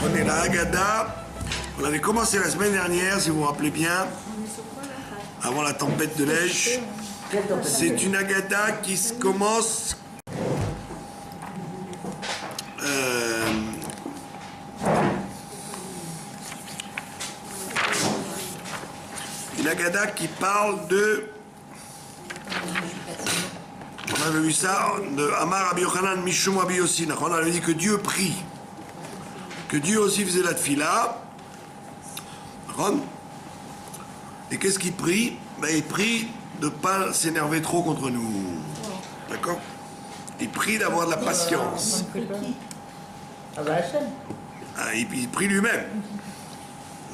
On est la Haggadah. On avait commencé la semaine dernière, si vous vous rappelez bien, avant la tempête de neige. C'est une Haggadah qui commence une Haggadah qui parle de, on avait vu ça, de Amar Rabbi Yochanan Mishum Rabbi Yossi. On avait dit que Dieu prie, que Dieu aussi faisait la tfila. Et qu'est-ce qu'il prie? Il prie de ne pas s'énerver trop contre nous. D'accord? Il prie d'avoir de la patience. Il prie lui-même.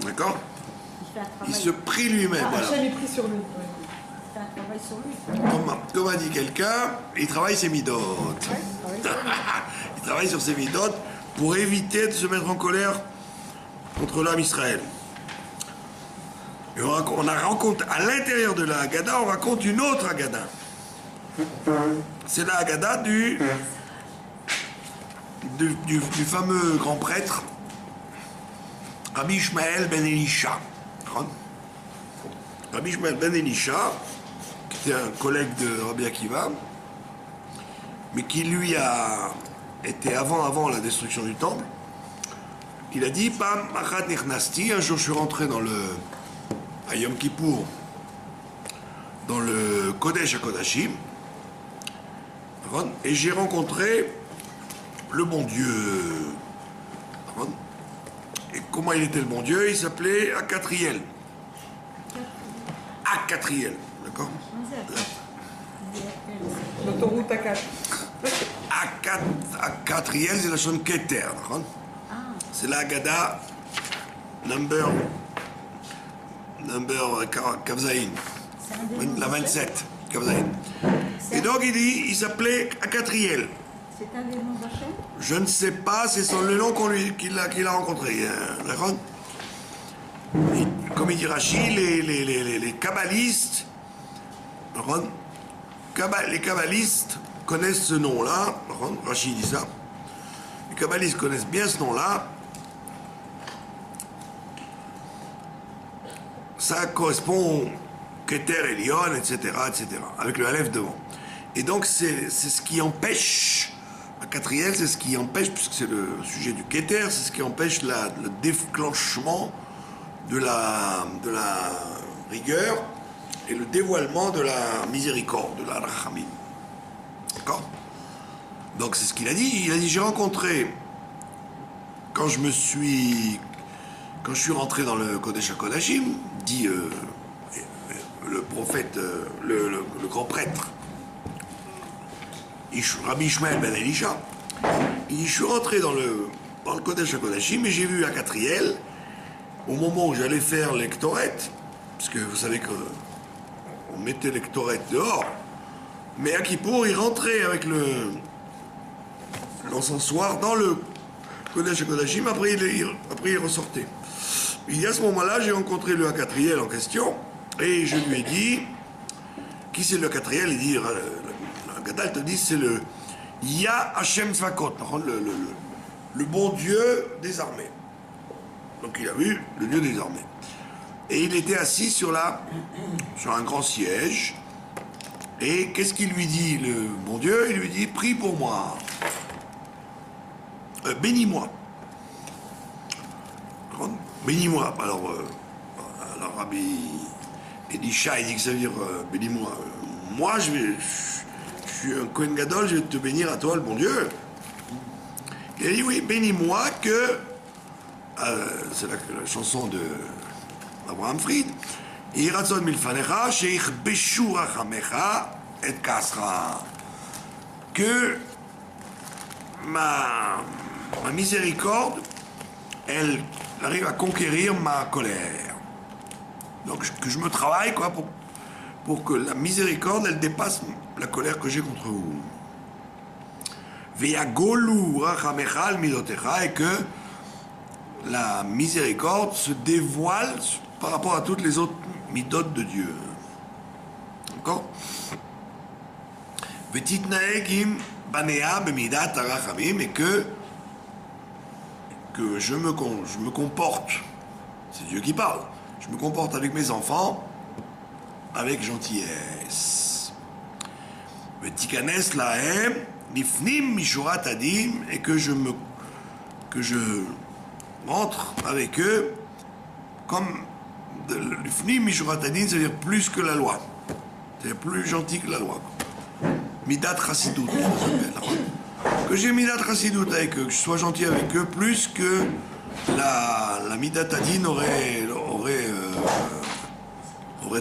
D'accord? Il se prie lui-même. Voilà. Hachem est pris sur lui. Il fait un travail sur lui. Comme a dit quelqu'un, il travaille ses midotes. Il travaille sur ses midotes pour éviter de se mettre en colère contre l'âme Israël. Et on raconte, à l'intérieur de la Haggadah, on raconte une autre Haggadah. C'est la Haggadah du fameux grand prêtre Rabbi Ishmael ben Elisha. Rabbi Ishmael ben Elisha, qui était un collègue de Rabbi Akiva, mais qui lui a été avant la destruction du temple. Il a dit, Pam achat nichnasti, un jour je suis rentré à Yom Kippour, dans le Kodesh HaKodashim, et j'ai rencontré le bon Dieu. Et comment il était le bon Dieu? Il s'appelait Akatriel. Akatriel, d'accord? L'autoroute à 4. Akatriel, c'est la chaîne Keter, d'accord? C'est la Haggadah number Kavzaïn, la 27, Kavzaïn. Et donc il s'appelait Akatriel. C'est un des noms d'Hachem? Je ne sais pas, c'est le nom qu'il a rencontré. D'accord? Comme il dit Rachid, les kabbalistes, les kabbalistes connaissent ce nom-là. Rachid dit ça. Les kabbalistes connaissent bien ce nom-là. Ça correspond Keter Elion, etc., avec le Aleph devant. Et donc c'est ce qui empêche, à Katriel, c'est ce qui empêche, puisque c'est le sujet du Keter, c'est ce qui empêche le déclenchement de la rigueur et le dévoilement de la miséricorde, de la rachamim. D'accord? Donc c'est ce qu'il a dit. Il a dit, j'ai rencontré, quand je suis rentré dans le Kodesh HaKodashim, dit le prophète, le grand prêtre, Rabbi Ishmael ben Elisha, je suis rentré dans le Kodesh HaKodashim et j'ai vu Akatriel, au moment où j'allais faire l'Ektoret, parce que vous savez qu'on mettait l'Ektoret dehors, mais à Kippour, il rentrait avec l'encensoir dans le Kodesh HaKodashim, après il ressortait. Et à ce moment-là, j'ai rencontré le Akatriel en question, et je lui ai dit, qui c'est le Akatriel? Il dit, le Haggadah te dit, c'est le Ya Hashem Fakot, le bon Dieu des armées. Donc il a vu le Dieu des armées. Et il était assis sur un grand siège, et qu'est-ce qu'il lui dit, le bon Dieu? Il lui dit, prie pour moi, bénis-moi. Bénis-moi. Alors Rabbi Elisha, il dit que ça veut dire bénis-moi. Moi, je suis un Kohen Gadol, je vais te bénir à toi, le bon Dieu. Il a dit oui, bénis-moi que, c'est la chanson de Abraham Fried, Iratzon milfanecha, sheichbeshu rachamecha et kasra. Que ma miséricorde, elle arrive à conquérir ma colère. Donc que je me travaille pour que la miséricorde, elle dépasse la colère que j'ai contre vous. Ve'yagolu rachamecha al midotecha, et que la miséricorde se dévoile par rapport à toutes les autres midotes de Dieu. D'accord? Ve'titnaeg im banea b'midat harachamim, et que que je me comporte, c'est Dieu qui parle, je me comporte avec mes enfants avec gentillesse. Vetikanes lahem lifnim mishurat adim, et que je rentre avec eux comme lifnim mishurat adim, c'est-à-dire plus que la loi, c'est-à-dire plus gentil que la loi. Midat Chassidut, que j'ai Midat Chassidut avec eux, que je sois gentil avec eux, plus que la Midat Adin aurait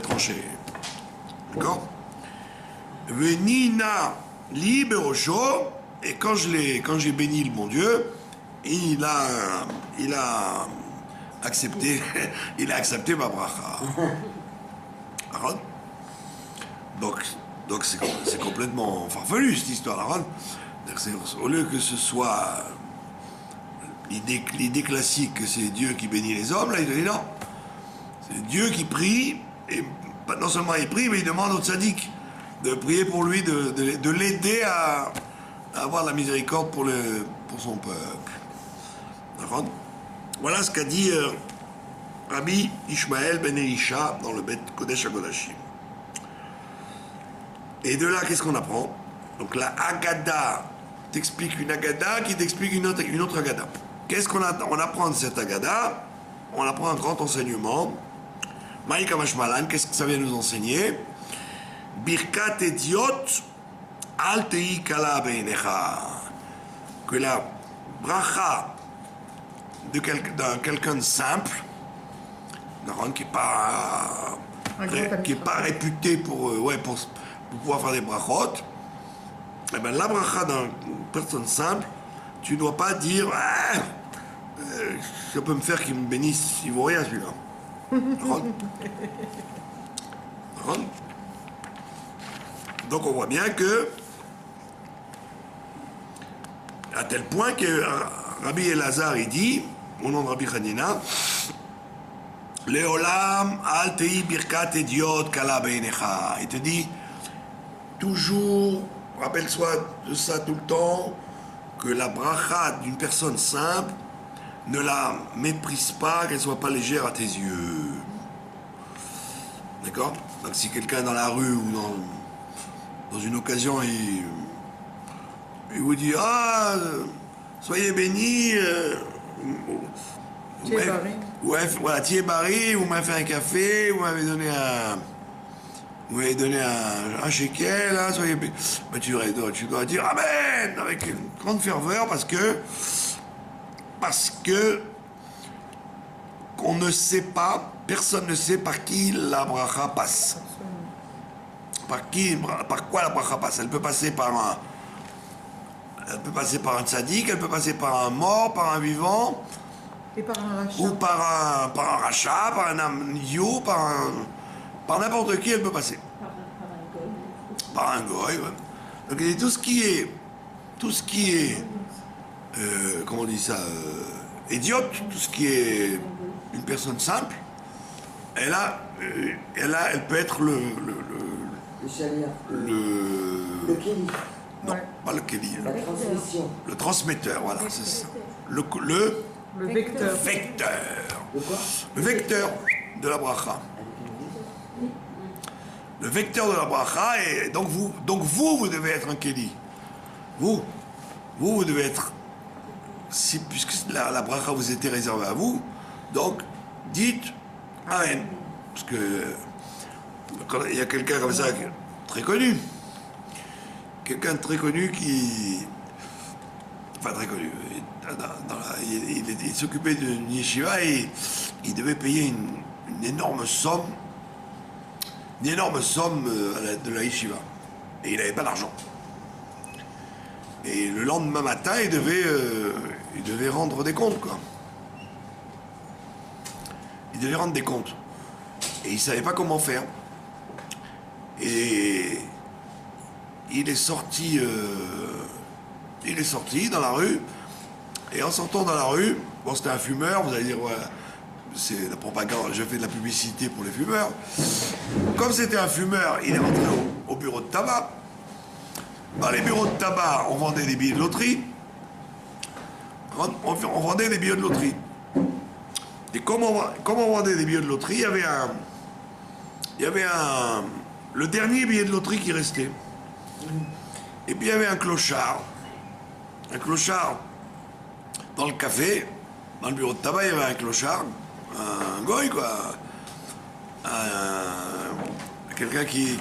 tranché. D'accord? Venina libérosho, et quand j'ai béni le bon Dieu, il a accepté ma bracha. Donc c'est complètement farfelu cette histoire-là. Au lieu que ce soit l'idée classique que c'est Dieu qui bénit les hommes, là il dit non. C'est Dieu qui prie, et non seulement il prie, mais il demande au tzaddik de prier pour lui, de l'aider à avoir la miséricorde pour son peuple. Voilà ce qu'a dit Rabbi Ishmael ben Elisha dans le Bet Kodesh HaKodashim. Et de là, qu'est-ce qu'on apprend? Donc la Haggadah t'explique une Haggadah qui t'explique une autre Haggadah. Qu'est-ce qu'on apprend de cette Haggadah? On apprend un grand enseignement. Maïka Mashmalan, qu'est-ce que ça vient nous enseigner? Birkat Ediot al tei kala beinecha. Que la bracha de quelqu'un de simple, qui n'est pas réputé pour pouvoir faire des brachot, eh ben, la bracha d'une personne simple, tu ne dois pas dire ça peut me faire qu'il me bénisse, il ne vaut rien celui-là. Donc on voit bien que, à tel point que Rabbi Elazar il dit, au nom de Rabbi Hanina, Leolam al tei birkat ediot kala beinecha. Il te dit, toujours, rappelle-toi de ça tout le temps, que la bracha d'une personne simple, ne la méprise pas, qu'elle ne soit pas légère à tes yeux. D'accord? Donc si quelqu'un dans la rue ou dans une occasion, il vous dit, soyez bénis, voilà, Thier Barry, vous m'avez fait un café, vous m'avez donné un shekel, hein, soyez bénis. Ben, tu dois dire Amen avec une grande ferveur parce que on ne sait pas, personne ne sait par qui la bracha passe. Par quoi la bracha passe? Elle peut passer par un tzaddik, elle peut passer par un mort, par un vivant, et par un rachat. Ou par un rachat, par un idiot, par n'importe qui elle peut passer. Par un goy, ouais. Donc il dit tout ce qui est comment on dit ça, idiote, tout ce qui est une personne simple, elle peut être le shalia. Le kéli. Non, pas le kéli. La transmission. Le transmetteur, voilà, c'est ça. Le vecteur. Le quoi? Le vecteur de la bracha. Le vecteur de la bracha, et donc vous devez être un kéli. Vous devez être, puisque la bracha vous était réservée à vous, donc dites Amen. Parce que quand il y a quelqu'un comme ça, très connu, il s'occupait d'une yeshiva et il devait payer une énorme somme de la yeshiva. Et il n'avait pas d'argent. Et le lendemain matin, il devait rendre des comptes, quoi. Il devait rendre des comptes. Et il ne savait pas comment faire. Et il est sorti dans la rue. Et en sortant dans la rue, bon, c'était un fumeur, vous allez dire, ouais, c'est la propagande, je fais de la publicité pour les fumeurs. Comme c'était un fumeur, il est rentré au bureau de tabac. Dans les bureaux de tabac, on vendait des billets de loterie. On vendait des billets de loterie. Et comme on vendait des billets de loterie, il y avait le dernier billet de loterie qui restait. Et puis il y avait un clochard dans le café, dans le bureau de tabac, il y avait un clochard, un goy quoi, quelqu'un qui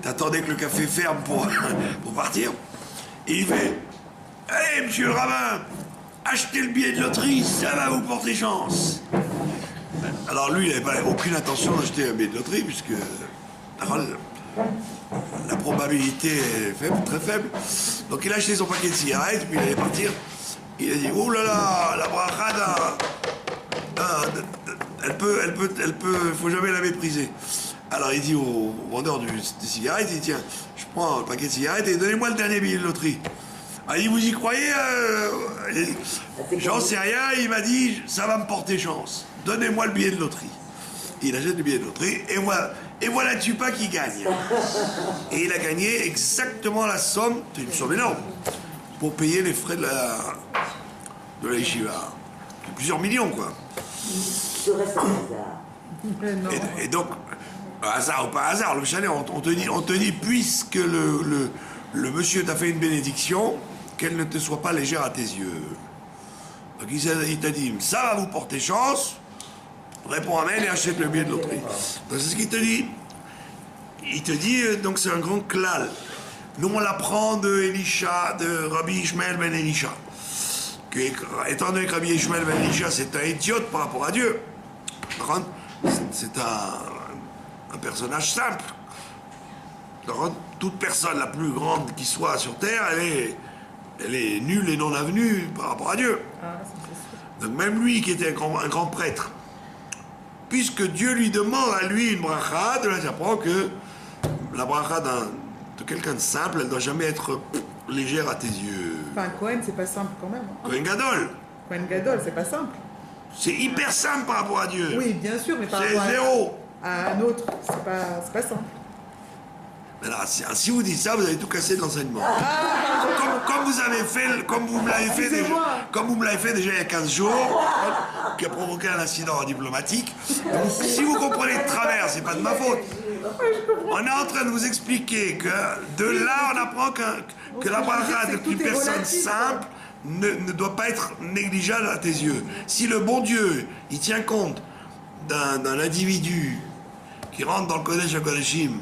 attendait que le café ferme pour partir. Et il fait: allez monsieur le rabbin, achetez le billet de loterie, ça va vous porter chance. Alors lui, il n'avait aucune intention d'acheter un billet de loterie, puisque la probabilité est faible, très faible. Donc il a acheté son paquet de cigarettes, puis il allait partir. Il a dit: oh là là, la brachada, faut jamais la mépriser. Alors il dit au vendeur des cigarettes, il dit: tiens, je prends un paquet de cigarettes et donnez-moi le dernier billet de loterie. Alors il dit: vous y croyez? J'en sais rien, il m'a dit: ça va me porter chance. Donnez-moi le billet de loterie. Il achète le billet de loterie, et voilà Tupac qui gagne. Et il a gagné exactement la somme, c'est une somme énorme, pour payer les frais de la yeshiva. Plusieurs millions, quoi. Ce reste un hasard. Et donc, hasard ou pas hasard, le chalet, on te dit, puisque le monsieur t'a fait une bénédiction, qu'elle ne te soit pas légère à tes yeux. Donc il t'a dit: ça va vous porter chance. Réponds amen et achète le billet de loterie. Donc c'est ce qu'il te dit. Il te dit, donc c'est un grand klal. Nous on l'apprend de Elisha, de Rabbi Ishmael ben Elisha. Étant donné que Rabbi Ishmael ben Elisha c'est un idiote par rapport à Dieu. C'est un personnage simple. Toute personne la plus grande qui soit sur terre, elle est nulle et non avenue par rapport à Dieu. Donc même lui qui était un grand prêtre, puisque Dieu lui demande à lui une bracha, de là j'apprends que la bracha de quelqu'un de simple, elle ne doit jamais être légère à tes yeux. Enfin, Cohen, c'est pas simple quand même. Cohen Gadol. Cohen Gadol, c'est pas simple. C'est hyper simple par rapport à Dieu. Oui, bien sûr, mais par c'est rapport zéro. À un autre, c'est pas simple. Mais là, si vous dites ça, vous avez tout cassé de l'enseignement. Comme vous me l'avez fait déjà il y a 15 jours, qui a provoqué un incident diplomatique. Donc, si vous comprenez de travers, c'est pas de ma faute. On est en train de vous expliquer que de là, on apprend que la bracha d'une personne simple ne doit pas être négligeable à tes yeux. Si le bon Dieu, il tient compte d'un individu qui rentre dans le Kodesh HaKodeshim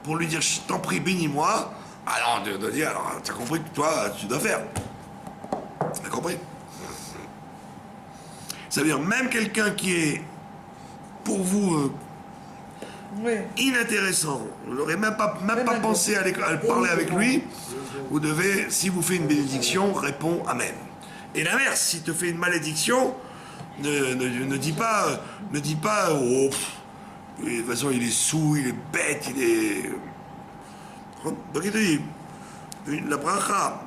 pour lui dire: je t'en prie, bénis-moi, alors on doit dire: alors t'as compris que toi, tu dois faire. T'as compris? Ça veut dire, même quelqu'un qui est, pour vous, inintéressant, vous n'aurez même pas pensé à parler avec lui, vous devez, si vous faites une bénédiction, répondre Amen. Et l'inverse, s'il te fait une malédiction, ne dis pas, oh, de toute façon, il est saoul, il est bête, il est... Donc il te dit, la bracha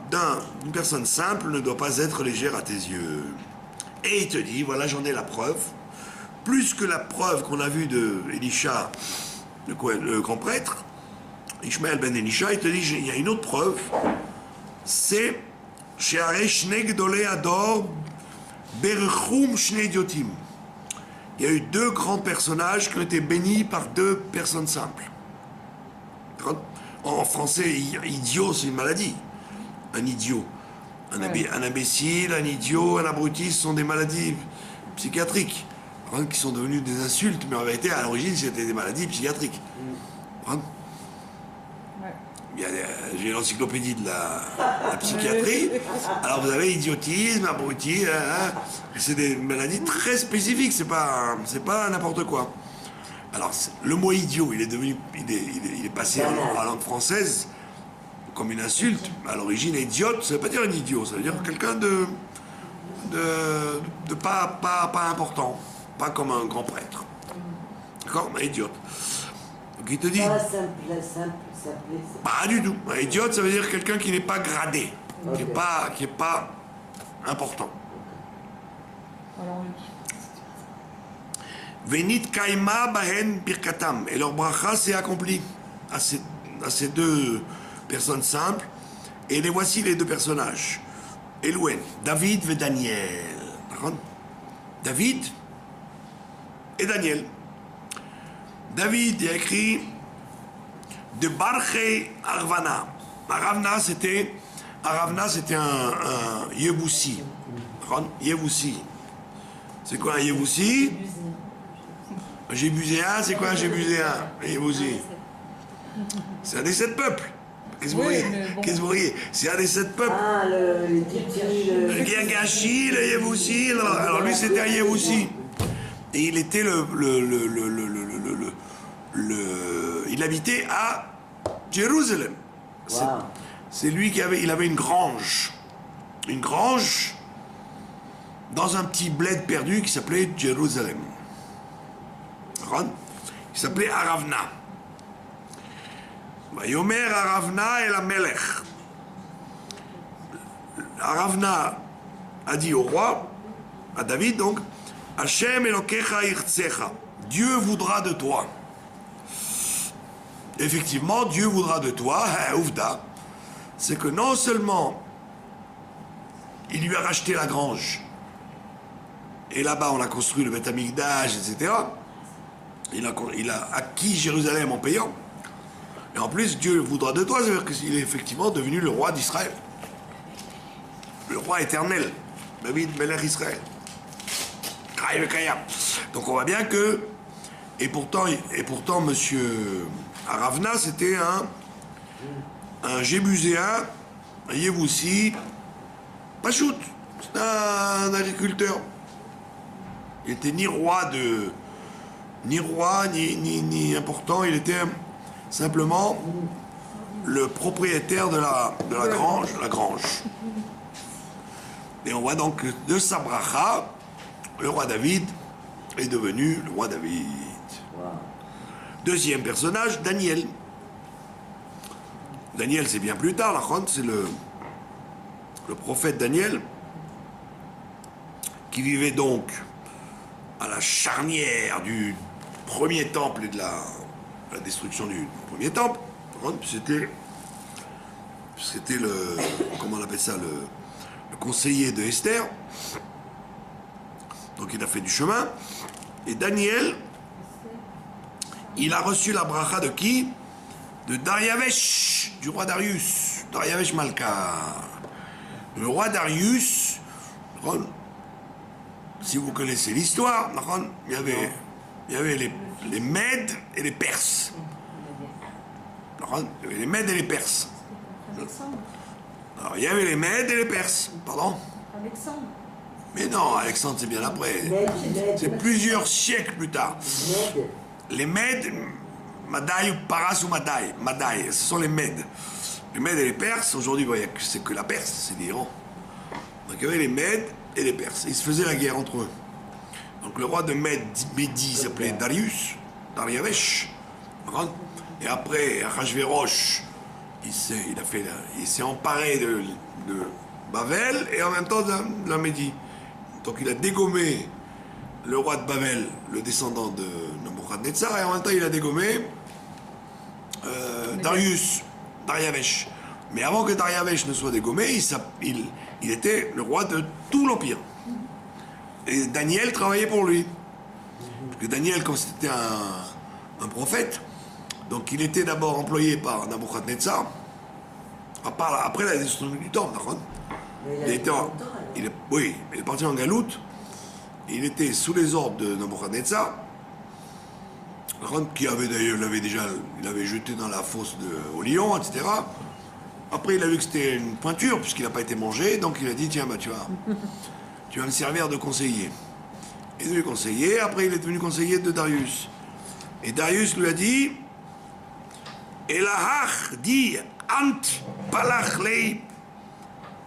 d'une personne simple ne doit pas être légère à tes yeux. Et il te dit, voilà, j'en ai la preuve. Plus que la preuve qu'on a vue de Elisha, le grand prêtre, Ishmael ben Elisha, il te dit, il y a une autre preuve, c'est Sheare Shne Gdolei Ador Berchum Shne Idiotim. Il y a eu deux grands personnages qui ont été bénis par deux personnes simples. En français, idiot, c'est une maladie. Un idiot. Un imbécile, un idiot, un abruti, ce sont des maladies psychiatriques. Qui sont devenues des insultes, mais en vérité, à l'origine, c'était des maladies psychiatriques. J'ai l'encyclopédie de la psychiatrie. Alors vous avez idiotisme, abruti, c'est des maladies très spécifiques, c'est pas n'importe quoi. Alors le mot idiot, il est passé en langue française comme une insulte. À l'origine, idiote, ça veut pas dire un idiot, ça veut dire quelqu'un de pas important, pas comme un grand prêtre. D'accord, mais idiote. Donc il te dit. Pas du tout. Un idiote, ça veut dire quelqu'un qui n'est pas gradé, qui est pas important. Venit kaima bahen birkatam. Et leur bracha s'est accompli à ces deux personnes simples. Et les voici les deux personnages. Elouen, David et Daniel. David et Daniel. David a écrit de Barché Arvana. Aravna, c'était un Yéboussi. Yéboussi. C'est quoi un Yéboussi? Un Jébuséen, c'est quoi un Jébuséen? Un Yéboussi. C'est un des 7 peuples. Qu'est-ce que vous voyez? Qu'est-ce que vous voyez? C'est un des 7 peuples. Ah, le Girgashi, le Yéboussi. Alors lui, c'était un Yéboussi. Et il était il habitait à Jérusalem. Wow. C'est lui il avait une grange dans un petit bled perdu qui s'appelait Jérusalem. Il s'appelait Aravna. Yomer Aravna et la Melech. Aravna a dit au roi, à David donc, Hashem Elokecha Irtsecha. Dieu voudra de toi. Effectivement, Dieu voudra de toi, Ouvda. C'est que non seulement il lui a racheté la grange, et là-bas on a construit le Beth Amikdash, etc. Il a acquis Jérusalem en payant. Et en plus, Dieu voudra de toi, c'est-à-dire qu'il est effectivement devenu le roi d'Israël. Le roi éternel. David Melech Israël. Donc on voit bien que... Et pourtant monsieur Aravna, c'était un Jébuséen, un Yéboussi, Pachout. C'est un agriculteur. Il était ni roi, ni important, il était simplement le propriétaire de la grange. Et on voit donc que de sa bracha, le roi David est devenu le roi David. Wow. Deuxième personnage, Daniel. Daniel, c'est bien plus tard, c'est le prophète Daniel, qui vivait donc à la charnière du premier temple et de la destruction du premier temple. C'était le, comment on appelle ça, le conseiller de Esther. Donc il a fait du chemin. Et Daniel, il a reçu la bracha de qui? De Dariavesh, du roi Darius. Dariavesh Malka. Le roi Darius, si vous connaissez l'histoire, il y avait les Mèdes et les Perses. Il y avait les Mèdes et les Perses. Alexandre. Alors il y avait les Mèdes et les Perses, pardon. Alexandre. Mais non, Alexandre, c'est bien après. C'est plusieurs siècles plus tard. Les Mèdes, Madaï ou Paras ou Madaï, ce sont les Mèdes. Les Mèdes et les Perses, aujourd'hui, c'est que la Perse, c'est l'Iran. Donc il y avait les Mèdes et les Perses. Ils se faisaient la guerre entre eux. Donc le roi de Médie s'appelait Dariavesh. Et après, Achashverosh, il s'est emparé de Bavel et en même temps de la Médie. Donc il a dégommé le roi de Bavel, le descendant de Nabuchodonosor, et en même temps il a dégommé Dariavesh. Mais avant que Dariavesh ne soit dégommé, il était le roi de tout l'Empire. Et Daniel travaillait pour lui. Parce que Daniel, comme c'était un prophète, donc il était d'abord employé par Nabuchodonosor, après la destruction du temple, d'accord. Il est parti en galoute. Il était sous les ordres de Nabuchodonosor, qui avait d'ailleurs, il l'avait jeté dans la fosse au lion, etc. Après, il a vu que c'était une pointure, puisqu'il n'a pas été mangé, donc il a dit, tiens, tu vas me servir de conseiller. Il est devenu conseiller, après il est devenu conseiller de Darius. Et Darius lui a dit, Elahach dit, Ant palachlei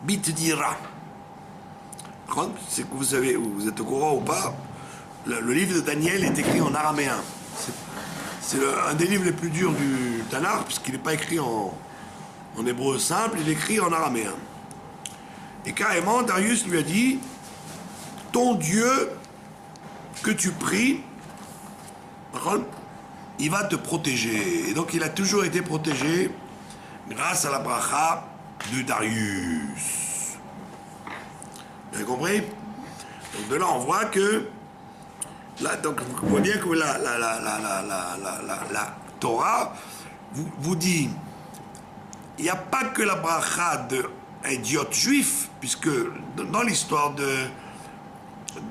bitdira. C'est que vous savez, vous êtes au courant ou pas, le livre de Daniel est écrit en araméen. C'est un des livres les plus durs du Tanakh, puisqu'il n'est pas écrit en hébreu simple, il est écrit en araméen. Et carrément, Darius lui a dit, ton Dieu que tu pries, il va te protéger. Et donc il a toujours été protégé grâce à la bracha de Darius. Vous avez compris? Donc de là, on voit que, là, donc vous voyez bien que la Torah vous dit, il n'y a pas que la bracha d'un idiote juif, puisque dans l'histoire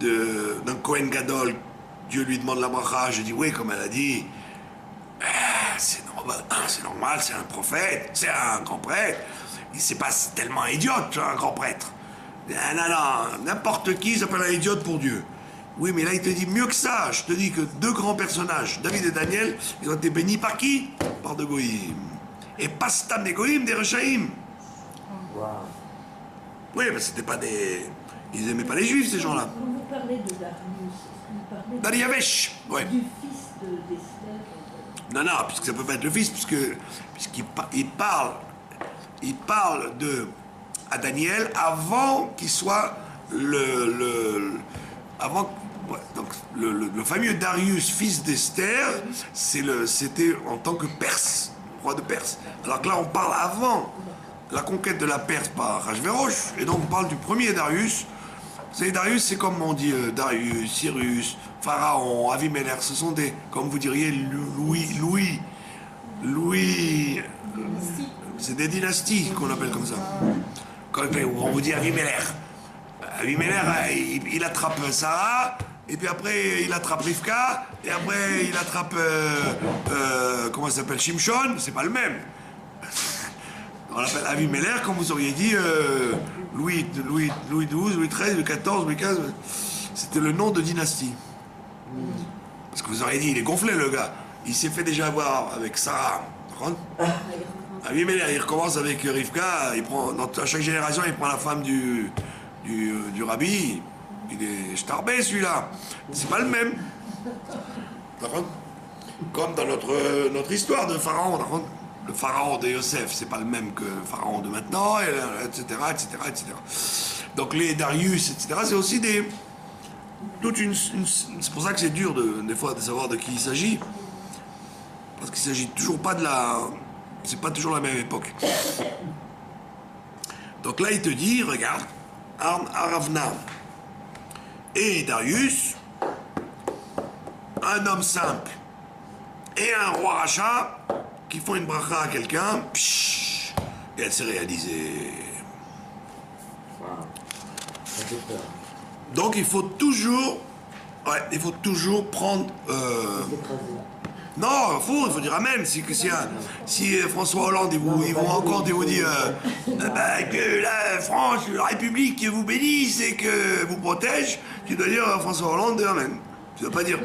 d'un Kohen Gadol, Dieu lui demande la bracha, je dis oui, comme elle a dit, c'est normal, c'est un prophète, c'est un grand prêtre, c'est pas tellement idiote, un grand prêtre. Non, n'importe qui s'appelle un idiote pour Dieu. Oui, mais là, il te dit mieux que ça. Je te dis que deux grands personnages, David et Daniel, ils ont été bénis par qui? Par des goïms. Et pas stam des goïms, des rechaïm. Wow. Oui, mais c'était pas des... Ils aimaient pas les juifs, ces gens-là. Vous parlez de Darius. Vous parlez Dariavesh, ouais. du fils d'Esther. Non, puisque ça peut pas être le fils, puisqu'il parle à Daniel avant qu'il soit le fameux Darius, fils d'Esther, c'était en tant que Perse, roi de Perse. Alors que là, on parle avant la conquête de la Perse par Achashverosh, et donc on parle du premier Darius. Vous savez, Darius, c'est comme on dit Darius, Cyrus, Pharaon, Avimelech, ce sont des, comme vous diriez, Louis, c'est des dynasties qu'on appelle comme ça. Quand on vous dit Avimelech, il attrape Sarah, et puis après il attrape Rivka, et après il attrape, comment ça s'appelle, Shimshon, c'est pas le même. On l'appelle Avimelech, comme vous auriez dit, Louis XII, Louis XIII, Louis XIV, Louis XV, c'était le nom de dynastie. Parce que vous auriez dit, il est gonflé le gars, il s'est fait déjà avoir avec Sarah. Avimelech, il recommence avec Rivka, à chaque génération, il prend la femme du rabbi. Il est starbé celui-là. C'est pas le même. Comme dans notre histoire de Pharaon. Le Pharaon de Yosef, c'est pas le même que le Pharaon de maintenant, etc., etc., etc. Donc les Darius, etc., c'est aussi des... c'est pour ça que c'est dur des fois de savoir de qui il s'agit. Parce qu'il s'agit toujours pas de la... C'est pas toujours la même époque. Donc là, il te dit, regarde, Aravna et Darius, un homme simple et un roi rachat qui font une bracha à quelqu'un, et elle s'est réalisée. Wow. Ça fait peur. Donc il faut toujours prendre... Écrasé. Non, il faut dire amen. Si François Hollande, ils vont encore vous dire que la France, la République vous bénisse et que vous protège, tu dois dire François Hollande, amen. Tu ne dois pas dire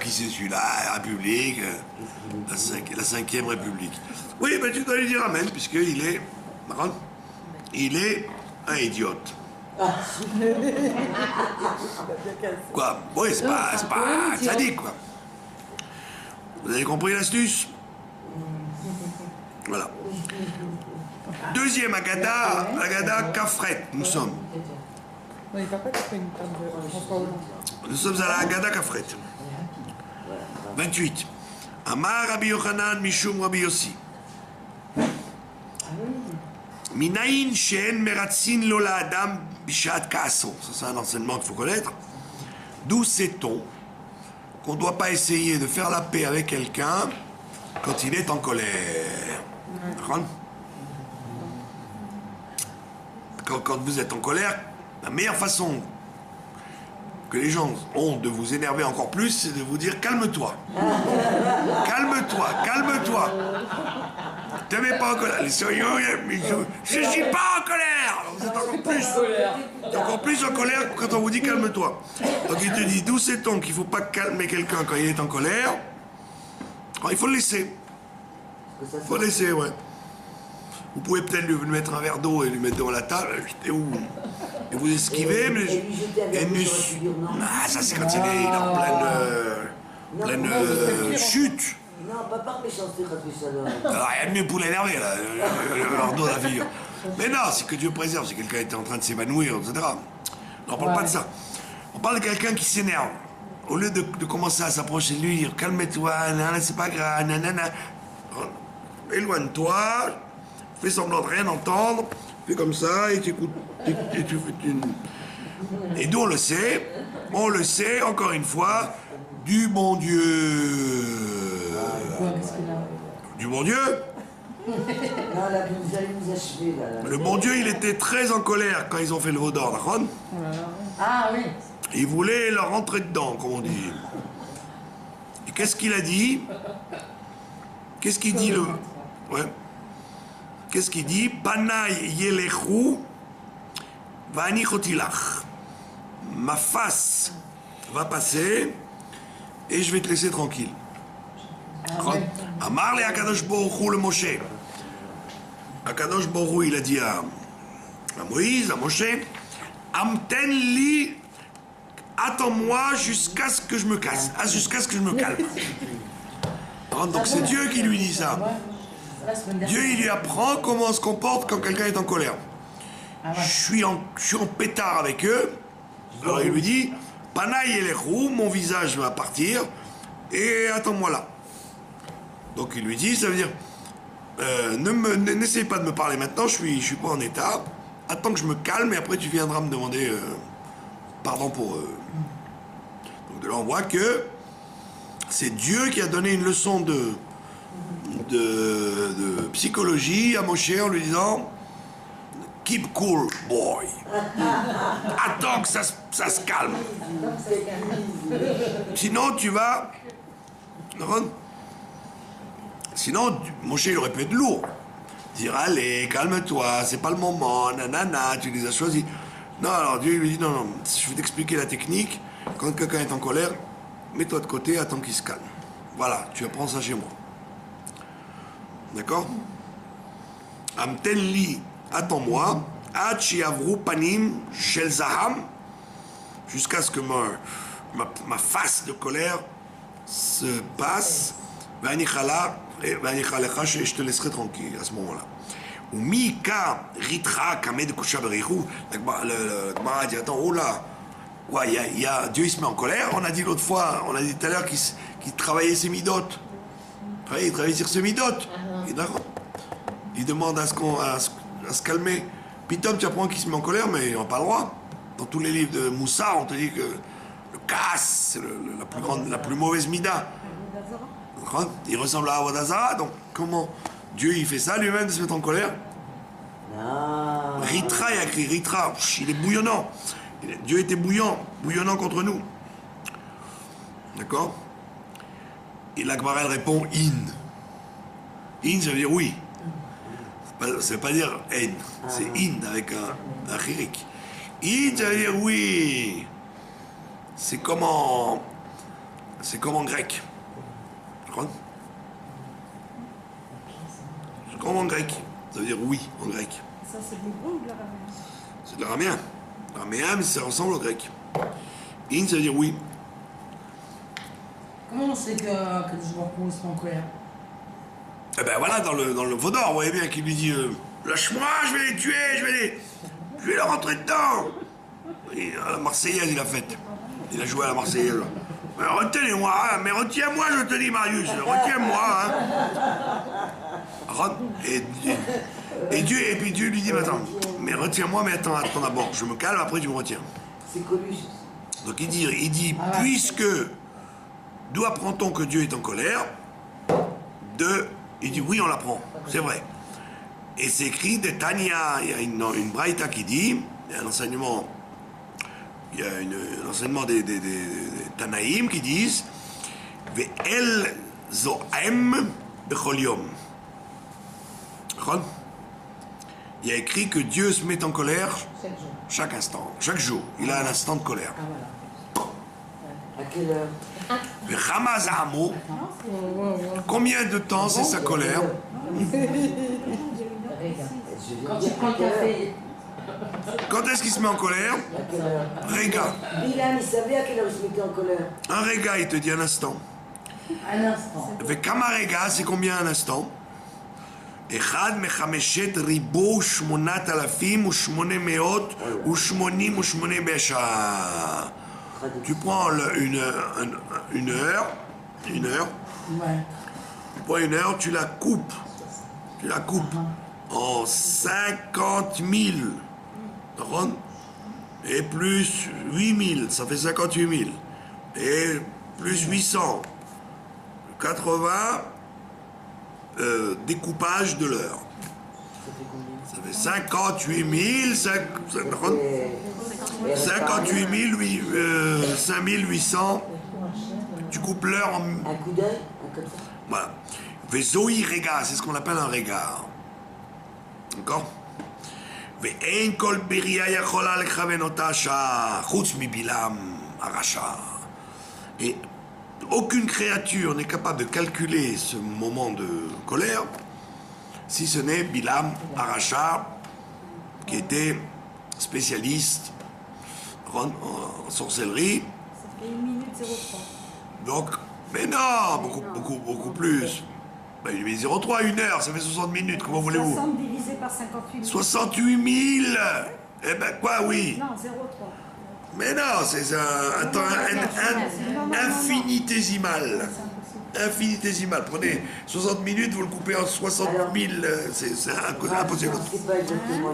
qui c'est celui-là, la République, la 5e République. Oui, mais tu dois lui dire amen, puisqu'il est un idiote. Quoi? Oui, c'est pas un sadique, quoi. Vous avez compris l'astuce? Voilà. Deuxième Agada Kafret, nous sommes. Non, il ne parle pas qu'il fait une table de François Hollande. Nous sommes à la Agada Kafret. 28. Amar Rabbi Yochanan Mishum Rabbi Yossi. Minaïn Shen Meratzin Lola Adam Bishat Kaaso. Ça, c'est un enseignement qu'il faut connaître. D'où sait-on qu'on ne doit pas essayer de faire la paix avec quelqu'un quand il est en colère. Quand vous êtes en colère, la meilleure façon que les gens ont de vous énerver encore plus, c'est de vous dire calme-toi. Calme-toi. Ne te mets pas en colère. Je ne suis pas en colère. Vous êtes encore plus en colère quand on vous dit calme-toi. Donc il te dit, d'où sait-on qu'il ne faut pas calmer quelqu'un quand il est en colère? Alors, il faut le laisser. Il faut le laisser, ouais. Vous pouvez peut-être lui mettre un verre d'eau et lui mettre devant la table, et vous esquivez, mais... Ah, ça c'est quand il est en pleine chute. Non, pas par méchanceté, Khatouchalom. Alors, rien de mieux pour l'énerver, là, leur dos, la figure. Mais non, c'est que Dieu préserve, c'est quelqu'un qui était en train de s'évanouir, etc. Non, on parle pas de ça. On parle de quelqu'un qui s'énerve. Au lieu de commencer à s'approcher de lui, dire calme-toi, c'est pas grave, nanana. Éloigne-toi, fais semblant de rien entendre, fais comme ça, et tu écoutes, et tu Et d'où on le sait, encore une fois, du bon Dieu. Quoi, qu'est-ce qu'il a? Du bon Dieu. Non, là, vous allez nous achever, là. Le bon Dieu, il était très en colère quand ils ont fait le Vaudor, d'accord? Ah oui. Il voulait leur rentrer dedans, comme on dit. Et qu'est-ce qu'il a dit? Qu'est-ce qu'il dit, le... Ouais. Qu'est-ce qu'il dit? Panaï yelechu vani chotilach. Ma face va passer et je vais te laisser tranquille. Amar le Akadosh Baruch Hu le Moshe. Akadosh Baruch Hu, il a dit à Moïse, à Moshe, Amten li, attends-moi jusqu'à ce que je me casse, jusqu'à ce que je me calme. Donc c'est Dieu qui lui dit ça. Dieu, il lui apprend comment on se comporte quand quelqu'un est en colère. Je suis en pétard avec eux. Alors il lui dit, Panaï elechu, mon visage va partir, et attends-moi là. Donc il lui dit, ça veut dire, n'essaye pas de me parler maintenant, je suis pas en état. Attends que je me calme et après tu viendras me demander pardon pour eux. Donc de là on voit que c'est Dieu qui a donné une leçon de psychologie à Moshe en lui disant keep cool boy. Attends que ça se calme. Sinon tu vas... Sinon, Moshe il aurait pu être lourd. Dire allez, calme-toi, c'est pas le moment, nanana, tu les as choisis. Non, alors Dieu lui dit non, je vais t'expliquer la technique. Quand quelqu'un est en colère, mets-toi de côté, attends qu'il se calme. Voilà, tu apprends ça chez moi. D'accord? Amten li, attends-moi, ad shiavru panim shel zaham, jusqu'à ce que ma face de colère se passe. Je te laisserai tranquille à ce moment-là. Ou Mika Ritra Kamed Kusha Berichu. Le Gemara dit attends, oh là, ouais, Dieu il se met en colère. On a dit l'autre fois, on a dit tout à l'heure qu'il travaillait ses midotes. Il travaillait sur ses midotes. Il demande à se calmer. Puis Tom, tu apprends qu'il se met en colère, mais il n'a pas le droit. Dans tous les livres de Moussa, on te dit que le casse, c'est la plus mauvaise mida. Il ressemble à Avodazara, donc comment Dieu il fait ça lui-même de se mettre en colère? Non. Ritra, il a écrit Ritra, il est bouillonnant. Dieu était bouillonnant contre nous. D'accord? Et la Gemara elle répond in. In, ça veut dire oui. Ça veut pas dire en, c'est in avec un chirik. In, ça veut dire oui. C'est comme en grec. C'est comme en grec. Ça veut dire oui en grec. Ça, c'est de l'hébreu ou de l'araméen? C'est de l'araméen. L'araméen, mais ça ressemble au grec. In, ça veut dire oui. Comment on sait que je vois qu'on se met en colère? Eh ben voilà, dans le Vaudor, vous voyez bien qu'il lui dit lâche-moi, je vais les tuer, je vais leur rentrer dedans. Et, la Marseillaise, il a fait. Il a joué à la Marseillaise. Mais retenez-moi, hein, mais retiens-moi, je te dis, Marius, retiens-moi. Hein. Et puis Dieu lui dit, mais attends, mais retiens-moi, mais attends d'abord, je me calme, après tu me retiens. C'est connu. Donc il dit, puisque, d'où apprend-on que Dieu est en colère? Il dit, oui, on l'apprend, c'est vrai. Et c'est écrit de Tania, il y a une braïta qui dit, il y a un enseignement... Il y a un enseignement des Tanaïm qui disent Ve'el zo'em bechol yom. Il y a écrit que Dieu se met en colère chaque instant, chaque jour. Il a un instant de colère. À quelle heure? Ve'chama za'amo. Combien de temps c'est sa colère? Quand tu prends le café. Quand est-ce qu'il se met en colère? Réga. Bilam, il savait à quelle heure il se mettait en colère. Un réga, il te dit un instant. Un instant. Ve'kama réga, c'est combien un instant? Echad mechameshet ribo shmonat alafim ou shmone meot ou shmonim ou shmone besha. Tu prends une heure. Ouais. Tu prends une heure, tu la coupes. En 50 000. Et plus 8000, ça fait 58 000. Et plus 800, 80 découpage de l'heure. Ça fait 58 5800. Tu coupes l'heure en... Un coup d'œil, comme ça. Voilà. Fait Zoï Rega, c'est ce qu'on appelle un regard. D'accord? ואין כל בריאה יכולה לכוון אותה חוץ מבלעם הרשע. Et aucune créature n'est capable de calculer ce moment de colère si ce n'est Bilam Aracha, qui était spécialiste en sorcellerie. Ça fait 1 minute 03. Donc, mais non, beaucoup plus. Ben, il met 0,3, 1 heure, ça fait 60 minutes, comment voulez-vous? 60 divisé par 58 000. 68 000. Eh ben quoi, oui. Non, 0,3. Mais non, c'est un temps infinitésimal. Infinitésimal. Prenez 60 minutes, vous le coupez en 60 000, c'est impossible.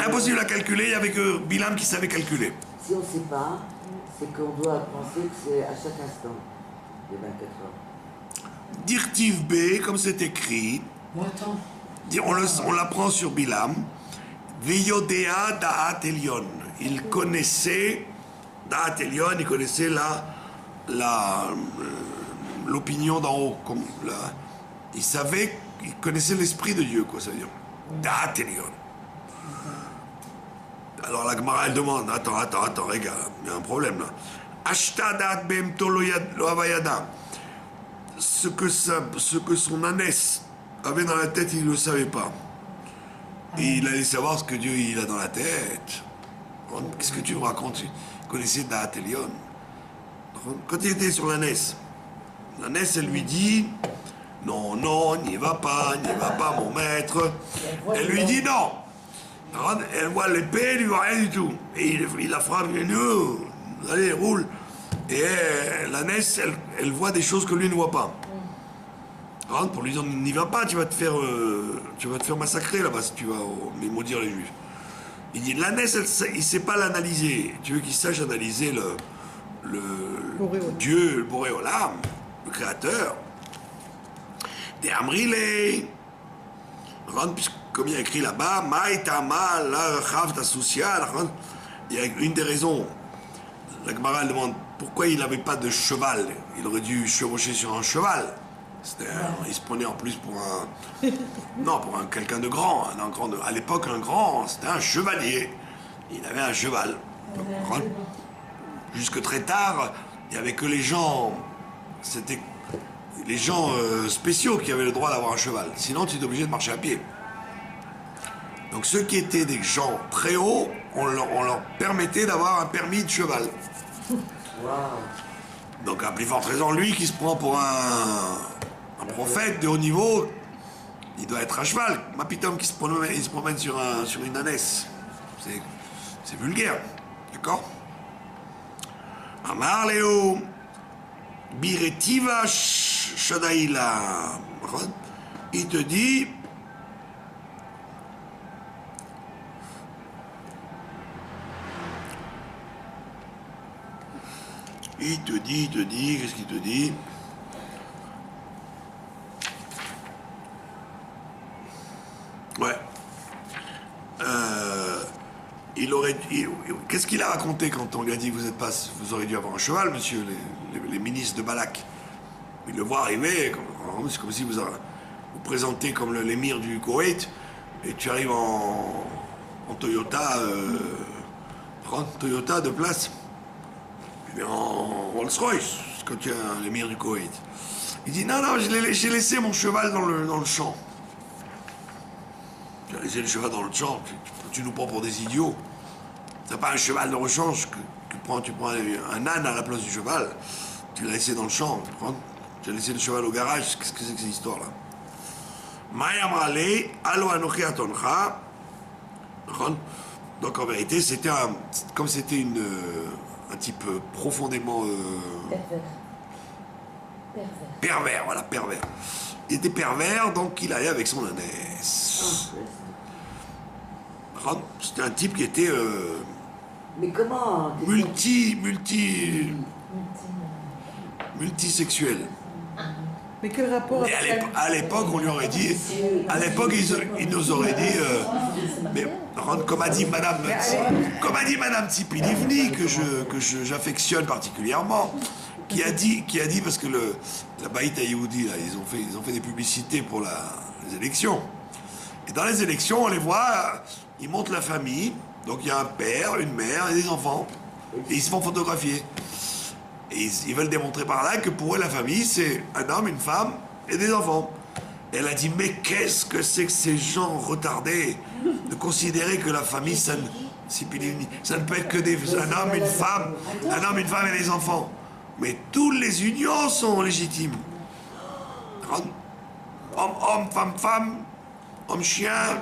Impossible à calculer, il n'y avait que Bilam qui savait calculer. Si on ne sait pas, c'est qu'on doit penser que c'est à chaque instant, les 24 heures. Dirtiv B, comme c'est écrit, on l'apprend sur Bilam, Veyodea Da'at Elyon. Il connaissait, Da'at Elyon, il connaissait l'opinion d'en haut. Il connaissait l'esprit de Dieu, quoi, ça veut dire. Da'at Elyon. Alors la Gemara, elle demande, attends, regarde, il y a un problème là. Ashta Da'at Behemto Lo Havayada. Ce que son ânesse avait dans la tête, il ne le savait pas. Et il allait savoir ce que Dieu il a dans la tête. Qu'est-ce que tu me racontes? Il connaissait Da'at Elyon. Quand il était sur l'ânesse, elle lui dit non, n'y va pas, mon maître. Elle lui dit non. Elle voit l'épée, elle ne voit rien du tout. Et il la frappe, il dit oh, allez, roule. Et l'ânesse, elle voit des choses que lui ne voit pas. Pour lui dire, n'y va pas, tu vas te faire massacrer là-bas si tu vas maudire les Juifs. Il dit, l'ânesse, il ne sait pas l'analyser. Tu veux qu'il sache analyser le Dieu, le Boréolam, le Créateur. Des Amrile. Comme il y a écrit là-bas, il y a une des raisons. La Gemara demande pourquoi il n'avait pas de cheval. Il aurait dû chevaucher sur un cheval. Il se prenait en plus pour quelqu'un de grand. À l'époque, un grand, c'était un chevalier. Il avait un cheval. Jusque très tard, il n'y avait que les gens. C'était les gens spéciaux qui avaient le droit d'avoir un cheval. Sinon, tu étais obligé de marcher à pied. Donc ceux qui étaient des gens très hauts, on leur permettait d'avoir un permis de cheval. Wow. Donc à plus forte raison, lui qui se prend pour un prophète de haut niveau, il doit être à cheval. Mapitom qui se promène sur une ânesse. C'est vulgaire. D'accord? Amar Léo, Biretiva Shadaïla. Il te dit. Il te dit, qu'est-ce qu'il te dit? Ouais. Qu'est-ce qu'il a raconté quand on lui a dit vous aurez dû avoir un cheval, monsieur, les ministres de Balak? Il le voit arriver, c'est comme si vous présentez comme l'émir du Koweït, et tu arrives en Toyota, Toyota de place. Mais en Rolls-Royce, quand tu es l'émir du Koweït. Il dit non, j'ai laissé mon cheval dans le champ. Tu as laissé le cheval dans le champ, tu nous prends pour des idiots. Tu n'as pas un cheval de rechange, tu prends un âne à la place du cheval, tu l'as laissé dans le champ, tu as laissé le cheval au garage, qu'est-ce que c'est que cette histoire-là? Donc en vérité, comme c'était un type profondément pervers, voilà, pervers. Il était pervers, donc il allait avec son ânesse. C'était un type qui était Mais comment multisexuel. Mais quel rapport Et à l'époque, on lui aurait dit, à l'époque, ils nous auraient dit, mais comme a dit Madame Tzipi Livni, que j'affectionne particulièrement, qui a dit parce que la Baït Ayoudi, là, ils ont fait des publicités pour les élections. Et dans les élections, on les voit, ils montrent la famille, donc il y a un père, une mère et des enfants, et ils se font photographier. Et ils veulent démontrer par là que pour eux, la famille, c'est un homme, une femme et des enfants. Et elle a dit, mais qu'est-ce que c'est que ces gens retardés de considérer que la famille, ça ne peut être que un homme, une femme et des enfants. Mais toutes les unions sont légitimes. Homme, femme, homme, chien,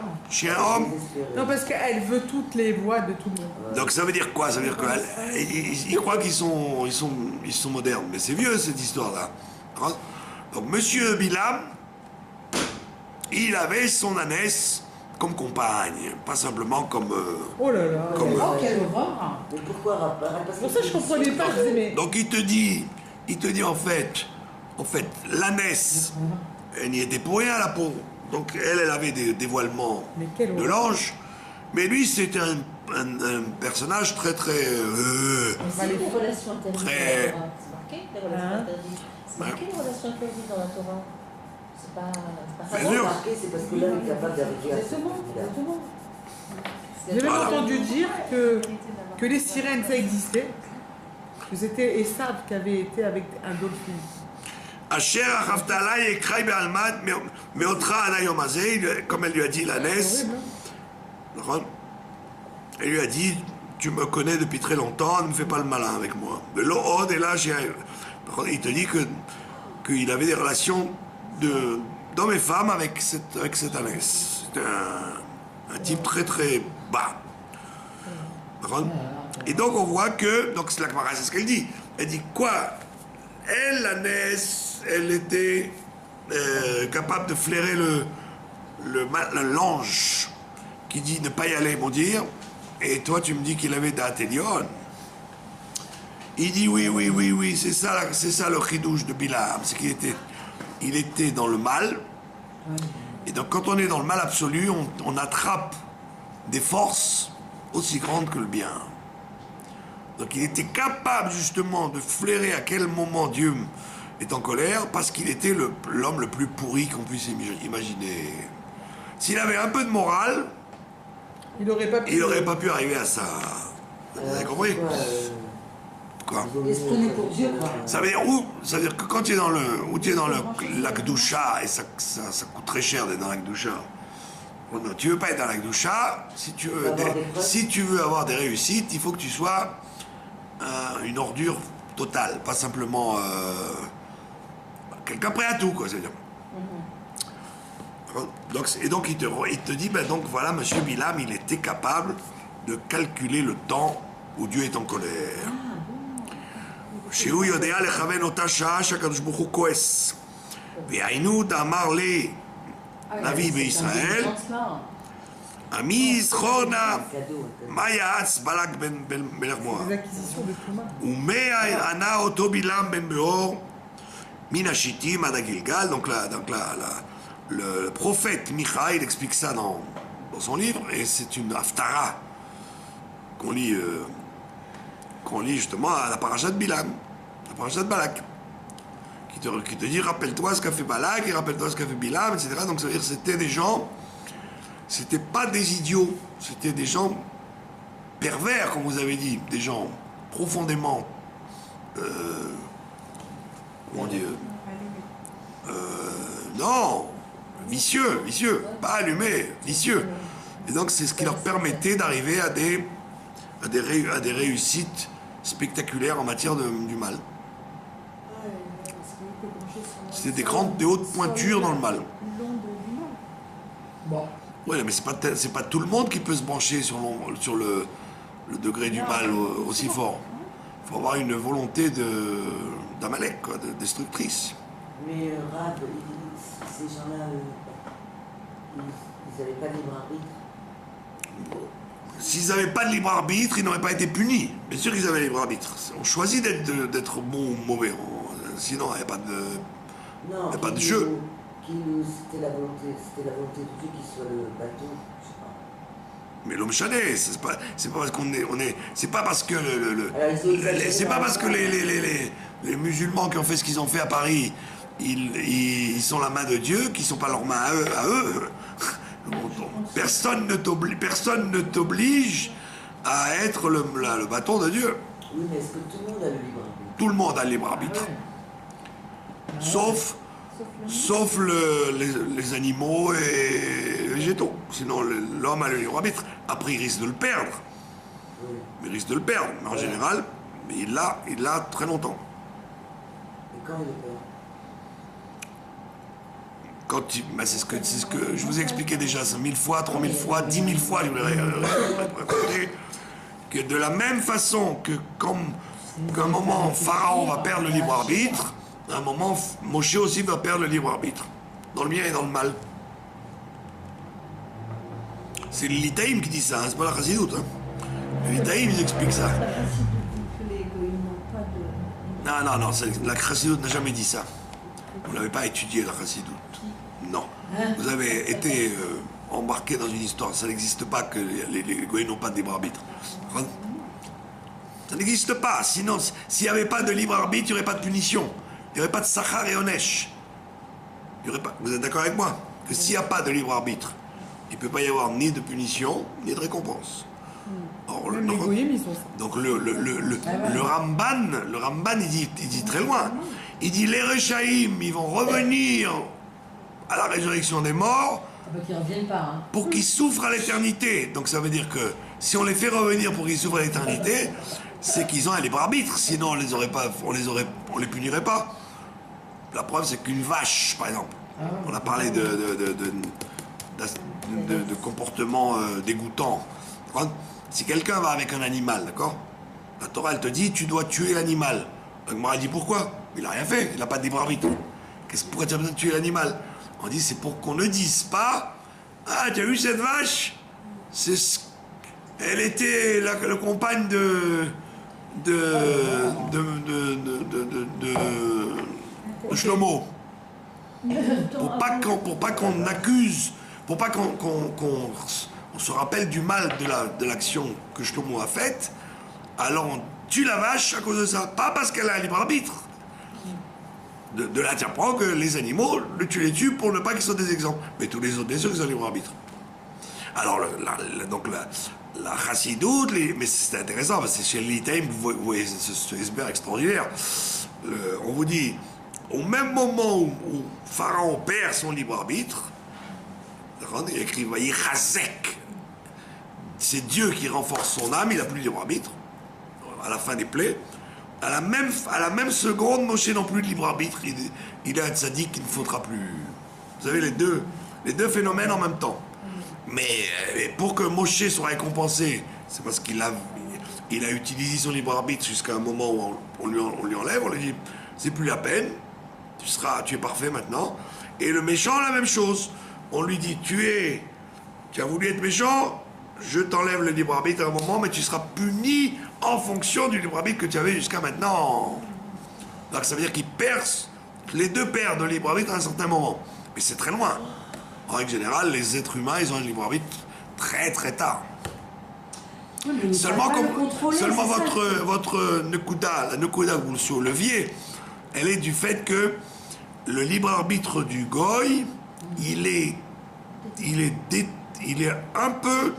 homme. Non, parce qu'elle veut toutes les voix de tout le monde. Donc ça veut dire quoi? Ça veut dire qu'ils croient qu'ils sont modernes. Mais c'est vieux cette histoire-là. Donc Monsieur Bilam, il avait son ânesse comme compagne, pas simplement comme... Oh là là. Oh, quelle horreur! Mais pourquoi? C'est pour ça que je comprenais pas. Je disais, mais... Donc il te dit en fait, l'ânesse, elle n'y était pour rien, la pauvre. Donc elle avait des dévoilements de l'ange, mais lui c'était un personnage très très... C'est les relations interdites très... dans la Torah. C'est marqué, les relations interdites. C'est marqué les relations interdites dans la Torah. C'est pas Bien sûr. C'est parce que là, il est capable d'arriver à Exactement. J'ai même entendu dire que les sirènes, ça existait. Que c'était Esav qui avait été avec un dolphin. Asher Haftallah Yekrai Be'almat Meotra Anayom Hazeh, comme elle lui a dit l'ânesse. Elle lui a dit, tu me connais depuis très longtemps, ne me fais pas le malin avec moi. De l'Ohod, et là, il te dit qu'il avait des relations d'hommes et femmes avec cette ânesse. C'était un type très très bas. Et donc on voit que, donc c'est la Gemara, c'est ce qu'elle dit. Elle dit quoi? Elle, l'ânesse, elle était capable de flairer l'ange qui dit ne pas y aller, mon dire. Et toi, tu me dis qu'il avait d'Athélion. Il dit oui, c'est ça le chidouche de Bilam, c'est qu'il était dans le mal. Et donc, quand on est dans le mal absolu, on attrape des forces aussi grandes que le bien. Donc, il était capable justement de flairer à quel moment Dieu est en colère, parce qu'il était l'homme le plus pourri qu'on puisse imaginer. S'il avait un peu de morale, il n'aurait pas pu arriver à ça. Vous avez compris? Quoi? L'esprit n'est pour Dieu, quoi. Ça veut dire que quand tu es dans la Kedusha, et ça coûte très cher d'être dans la Kedusha. Tu veux pas être dans la Kedusha, si tu veux avoir des réussites, il faut que tu sois une ordure totale, pas simplement quelqu'un prêt à tout, quoi. C'est-à-dire. Donc il te dit, ben donc voilà, Monsieur Bilam, il était capable de calculer le temps où Dieu est en colère. שהוא יודע לכוון אותה שעה שהקדוש ברוך הוא כועס. והיינו דאמר לי נביא בישראל, עמי יזכור נא מה יעץ בלק בן מלך מואב. ומה ענה אותו בלעם בן בעור מן השיטים עד הגלגל. Donc le prophète Micha, il explique ça dans son livre, et c'est une haftara qu'on lit justement à la paracha de Bilam, la paracha de Balak, qui te dit rappelle-toi ce qu'a fait Balak et rappelle-toi ce qu'a fait Bilam, etc. Donc ça veut dire que c'était des gens, c'était pas des idiots, c'était des gens pervers, comme vous avez dit, des gens profondément, comment dire, non, vicieux, pas allumés, vicieux. Et donc c'est ce qui leur permettait d'arriver à des réussites spectaculaires en matière du mal. C'était des hautes pointures dans le mal. Oui, mais c'est pas tout le monde qui peut se brancher sur le degré du mal aussi fort. Il faut avoir une volonté d'Amalek, quoi, de destructrice. Mais Rav, ces gens-là, ils n'avaient pas libre arbitre. S'ils n'avaient pas de libre arbitre, ils n'auraient pas été punis. Bien sûr qu'ils avaient libre arbitre. On choisit d'être bon ou mauvais. Sinon, il n'y a pas de, Non, y a pas de jeu. C'était la volonté de Dieu qu'il soit le bateau, je sais pas. Mais l'homme chané, c'est pas parce qu'on est, c'est pas parce que c'est pas parce que les musulmans qui ont fait ce qu'ils ont fait à Paris, ils sont la main de Dieu, qu'ils sont pas leurs mains à eux. Personne ne t'oblige à être le bâton de Dieu. Oui, mais est-ce que tout le monde a le libre arbitre? Tout le monde a le libre arbitre. Sauf les animaux et les végétaux. Sinon, l'homme a le libre arbitre. Après, il risque de le perdre. Oui. Il risque de le perdre. Mais en général, il l'a très longtemps. Et quand il le perd? C'est ce que je vous ai expliqué déjà 5000 fois, 3000 fois, 10 000 fois, je voudrais raconter que de la même façon qu'un moment Pharaon va perdre le libre arbitre, à un moment Moshe aussi va perdre le libre arbitre, dans le bien et dans le mal. C'est le Litaïm qui dit ça, c'est pas la Chassidoute. Le Litaïm, ils expliquent ça. Non, la Chassidoute n'a jamais dit ça. Vous n'avez pas étudié la Chassidoute. Non. Vous avez été embarqué dans une histoire. Ça n'existe pas que les goïs n'ont pas de libre arbitre. Ça n'existe pas. Sinon, s'il n'y avait pas de libre arbitre, il n'y aurait pas de punition. Il n'y aurait pas de Sachar et Onesh. Vous êtes d'accord avec moi? Que s'il n'y a pas de libre arbitre, il ne peut pas y avoir ni de punition, ni de récompense. Or, Même les goïms, ils ont ça. donc le Ramban, il dit très loin. Il dit les Rechaïm, ils vont revenir à la résurrection des morts Qu'ils ne reviennent pas. Hein. pour qu'ils souffrent à l'éternité. Donc ça veut dire que si on les fait revenir pour qu'ils souffrent à l'éternité, c'est qu'ils ont un libre arbitre. Sinon on les punirait pas. La preuve, c'est qu'une vache, par exemple, on a parlé de comportement dégoûtant. Si quelqu'un va avec un animal, d'accord, la Torah, elle te dit, tu dois tuer l'animal. Donc moi, elle dit pourquoi? Il n'a rien fait, il n'a pas de libre arbitre. Pourquoi tu as besoin de tuer l'animal? On dit, c'est pour qu'on ne dise pas, ah, tu as vu cette vache? Elle était la compagne de Shlomo. Pour pas qu'on accuse, pour pas qu'on se rappelle du mal de l'action que Shlomo a faite, alors on tue la vache à cause de ça. Pas parce qu'elle a un libre arbitre. De là, tu apprends que les animaux, tu les tues pour ne pas qu'ils soient des exemples. Mais tous les autres, bien sûr, ils ont un libre arbitre. Alors, donc la Chassidoute, mais c'est intéressant, parce que chez l'Itaïm, vous voyez ce esber extraordinaire. On vous dit, au même moment où Pharaon perd son libre arbitre, il écrit Vayichazek. C'est Dieu qui renforce son âme, il n'a plus de libre arbitre, à la fin des plaies. À la même seconde, Moshe n'a plus de libre arbitre, il a un tzaddik qu'il ne faudra plus. Vous avez les deux phénomènes en même temps. Mais pour que Moshe soit récompensé, c'est parce qu'il a utilisé son libre arbitre jusqu'à un moment où on lui enlève, on lui dit, c'est plus la peine, tu es parfait maintenant. Et le méchant, la même chose. On lui dit, tu as voulu être méchant, je t'enlève le libre arbitre à un moment, mais tu seras puni en fonction du libre arbitre que tu avais jusqu'à maintenant. Donc ça veut dire les deux perdent le libre arbitre à un certain moment. Mais c'est très loin. En règle générale, les êtres humains, ils ont un libre arbitre très très tard. Oui, Seulement votre nekuda, la nekuda que vous souleviez, elle est du fait que le libre arbitre du goy, il est un peu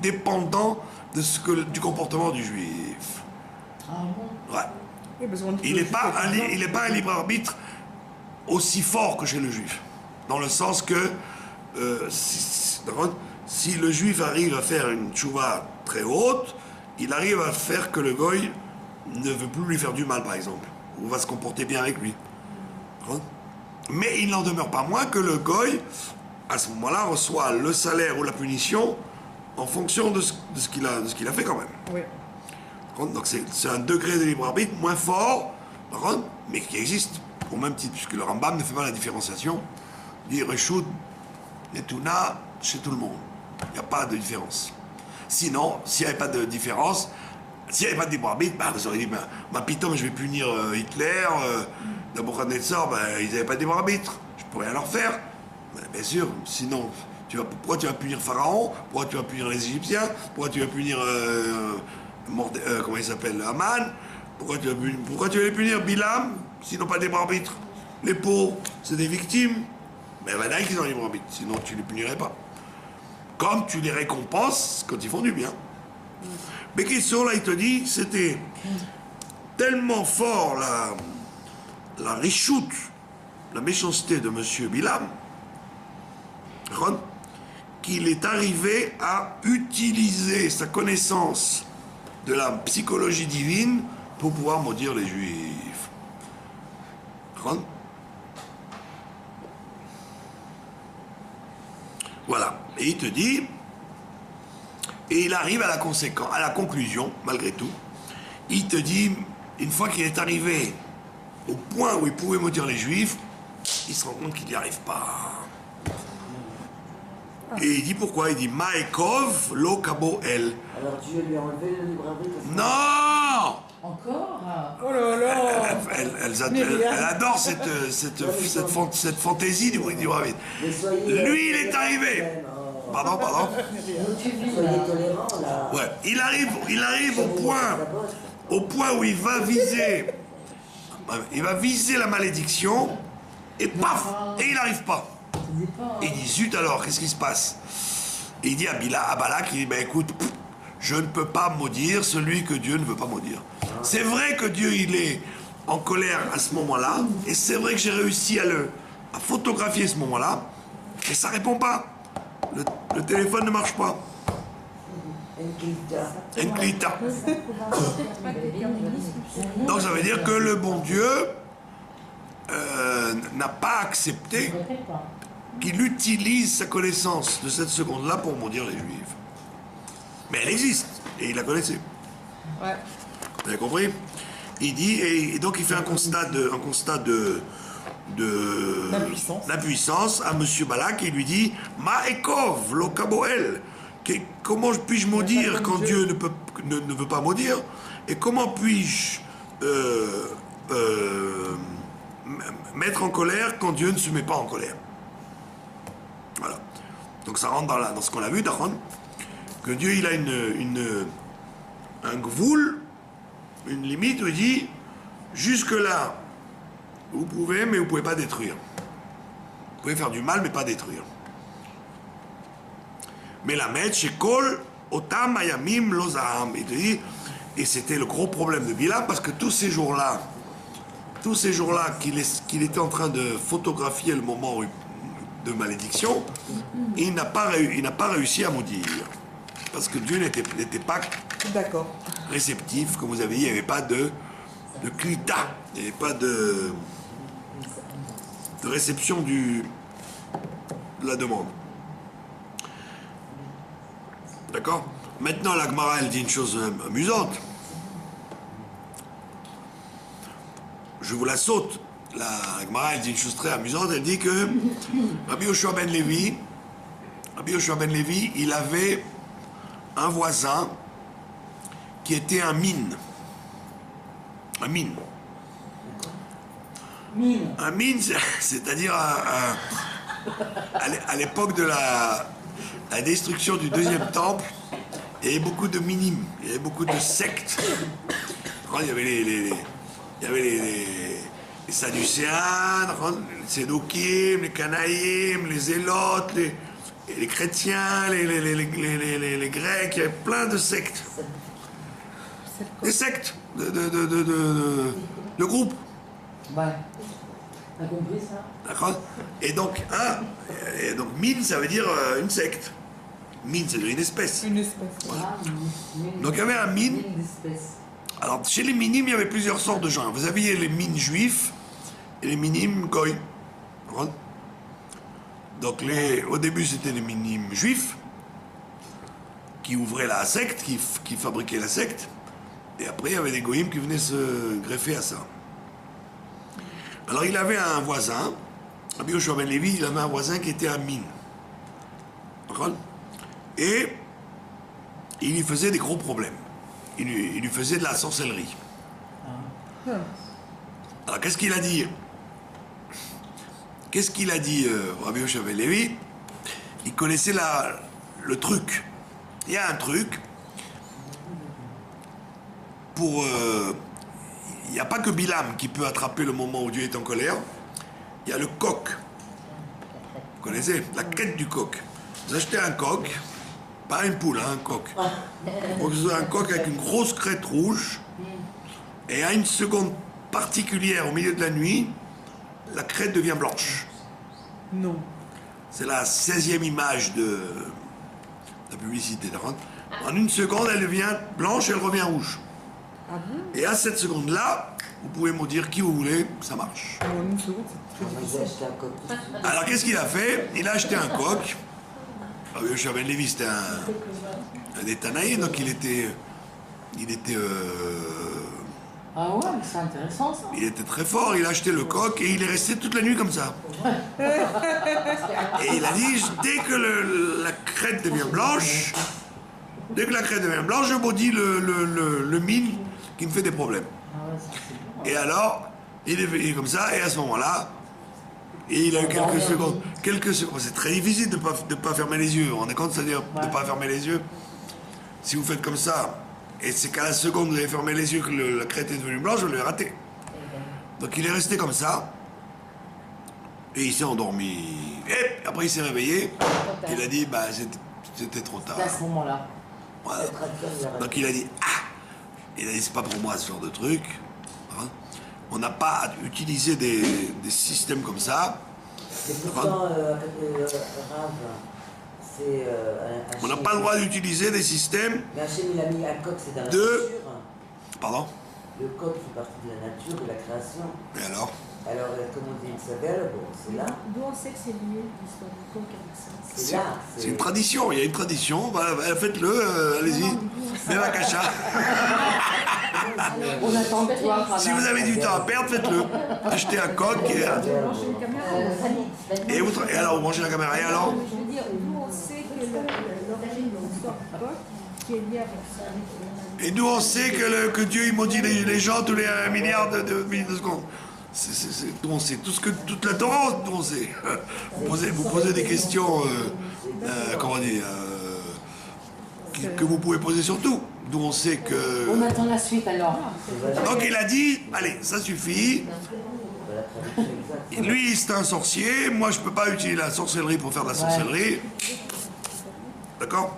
dépendant du comportement du juif. Ah bon? Ouais. Oui, parce qu'on dit que Il le n'est pas, juif est un libre arbitre aussi fort que chez le juif. Dans le sens que si le juif arrive à faire une tchouva très haute, il arrive à faire que le goy ne veut plus lui faire du mal, par exemple, ou va se comporter bien avec lui. Mais il n'en demeure pas moins que le goy, à ce moment-là, reçoit le salaire ou la punition en fonction de ce qu'il a fait quand même. Oui. Donc c'est un degré de libre arbitre moins fort, mais qui existe au même titre, puisque le Rambam ne fait pas la différenciation. Il dit Reshut Netuna chez tout le monde. Il n'y a pas de différence. Sinon, s'il n'y avait pas de différence, s'il n'y avait pas de libre arbitre, bah, vous auriez dit, bah, putain, je vais punir Hitler, Nabucodonosor, bah, ils n'avaient pas de libre arbitre. Je ne peux rien leur faire. Bah, bien sûr, sinon, pourquoi tu vas punir Pharaon? Pourquoi tu vas punir les Égyptiens? Pourquoi tu vas punir, comment il s'appelle, Haman? Pourquoi tu vas les punir, Bilam? Sinon, pas de libre arbitre. Les pauvres, c'est des victimes. Mais il y en a qui ont libre arbitre, sinon tu ne les punirais pas. Comme tu les récompenses quand ils font du bien. Mais question, là, il te dit, c'était tellement fort la richoute, la méchanceté de M. Bilam, qu'il est arrivé à utiliser sa connaissance de la psychologie divine pour pouvoir maudire les Juifs. Voilà. Et il te dit, et il arrive à la conclusion, malgré tout, il te dit, une fois qu'il est arrivé au point où il pouvait maudire les Juifs, il se rend compte qu'il n'y arrive pas. Et il dit pourquoi? Il dit Maekov lo kabo el. Alors Dieu lui a enlevé le libre arbitre. Non. Encore? Oh là là. Elle adore cette fantaisie du libre arbitre. Lui, il est arrivé. Pardon. Soyez tolérants, là. Ouais, il arrive au point où il va viser la malédiction, et paf, et il n'arrive pas. Et il dit, zut alors, qu'est-ce qui se passe? Et il dit à Balak, il dit, ben écoute, je ne peux pas maudire celui que Dieu ne veut pas maudire. C'est vrai que Dieu, il est en colère à ce moment-là, et c'est vrai que j'ai réussi à photographier ce moment-là, mais ça répond pas. Le téléphone ne marche pas. Enklita. Donc ça veut dire que le bon Dieu n'a pas accepté qu'il utilise sa connaissance de cette seconde-là pour maudire les Juifs. Mais elle existe, et il la connaissait. Ouais. Vous avez compris? Il dit, et donc il fait un constat de l'impuissance à M. Balak, et il lui dit Maekov, lo kaboel. Comment puis-je maudire quand Dieu ne veut pas maudire? Et comment puis-je mettre en colère quand Dieu ne se met pas en colère? Voilà. Donc ça rentre dans ce qu'on a vu, Daron, que Dieu il a un gvoul, une limite où il dit jusque-là, vous pouvez, mais vous ne pouvez pas détruire. Vous pouvez faire du mal, mais pas détruire. Mais la mettre chez Kol, Otam, Ayamim, Lozaham. Il te dit, et c'était le gros problème de Bilam, parce que tous ces jours-là qu'il était en train de photographier le moment de malédiction, il n'a pas réussi à maudire. Parce que Dieu n'était pas réceptif, comme vous avez dit, il n'y avait pas de klita, il n'y avait pas de réception de la demande. D'accord? Maintenant, la Gemara, elle dit une chose amusante. Je vous la saute. La Gemara, elle dit une chose très amusante. Elle dit que Rabbi Yoshua ben Levi, il avait un voisin qui était un mine. Un mine. Un mine, c'est-à-dire à l'époque de la destruction du deuxième temple, il y avait beaucoup de minimes, il y avait beaucoup de sectes. Il y avait les Sadducéens, les Sédoukim, les Canaïm, les Zélotes, les chrétiens, les Grecs, il y avait plein de sectes. Des sectes de groupes. Ouais. T'as compris ça? D'accord? Et donc, mine, ça veut dire une secte. Mine, c'est une espèce. Une espèce. Voilà. Donc il y avait un mine. Alors, chez les minimes, il y avait plusieurs sortes de gens. Vous aviez les mines juifs et les minimes goy. Donc, au début, c'était les minimes juifs qui ouvraient la secte, qui fabriquaient la secte. Et après, il y avait des goyim qui venaient se greffer à ça. Alors, il avait un voisin, Rabbi Yoshua ben Levi, il avait un voisin qui était un mine. Et il lui faisait des gros problèmes. Il lui faisait de la sorcellerie. Alors qu'est-ce qu'il a dit? Rabbi Yosef ben Levi? Il connaissait le truc. Il y a un truc pour... il n'y a pas que Bilam qui peut attraper le moment où Dieu est en colère. Il y a le coq. Vous connaissez? La quête du coq. Vous achetez un coq, pas une poule, hein, un coq. Vous avez un coq avec une grosse crête rouge, et à une seconde particulière au milieu de la nuit, la crête devient blanche. Non. C'est la 16e image de la publicité. En une seconde, elle devient blanche et elle revient rouge. Ah bon? Et à cette seconde-là, vous pouvez me dire qui vous voulez, ça marche. En une seconde, c'est très Moi, difficile. j'ai acheté un coq. Alors qu'est-ce qu'il a fait? Il a acheté un coq. Yosef ben Levi, c'était un Étanaï, donc il était Ah ouais, mais c'est intéressant ça. il était très fort. Il a acheté le coq et il est resté toute la nuit comme ça. Et il a dit, dès que la crête devient blanche, je maudis le mine qui me fait des problèmes. Ah ouais, ça c'est bon. Et alors, il est comme ça, et à ce moment-là, et il a eu quelques secondes. C'est très difficile de pas fermer les yeux. Vous vous rendez compte, c'est-à-dire de ne pas fermer les yeux. Si vous faites comme ça, et c'est qu'à la seconde vous avez fermé les yeux que la crête est devenue blanche, vous l'avez raté. Donc il est resté comme ça, et il s'est endormi. Et après il s'est réveillé, il a dit, bah c'était trop tard. C'est à ce moment-là. Voilà. Donc il a dit, il a dit, c'est pas pour moi ce genre de truc. Hein. On n'a pas à utiliser des systèmes comme ça. Et pourtant, Rav, c'est On n'a pas le droit d'utiliser des systèmes Mais Hachem, il a mis un coq, c'est dans la de... nature. Pardon? Le coq fait partie de la nature, de la création. Et alors? Alors, comme on dit, une savelle, bon, c'est là. D'où on sait que c'est lié, l'histoire du coq avec ça. C'est là. C'est une tradition, il y a une tradition. Bah, faites-le, allez-y. Même à Kacha. On attend de toi, Si vous avez du temps à perdre, faites-le. Achetez un coq et alors vous mangez la caméra. Et alors? Je veux dire, d'où on sait que l'origine de l'histoire du coq, qui est liée avec ça. Et d'où on sait que Dieu il maudit les gens tous les 1 milliard de secondes. D'où on sait. Toute la Torah, d'où on sait. Vous posez des questions, comment dire, que vous pouvez poser sur tout. D'où on sait que... On attend la suite alors. Donc il a dit, allez, ça suffit. Lui, c'est un sorcier. Moi, je peux pas utiliser la sorcellerie pour faire de la sorcellerie. D'accord?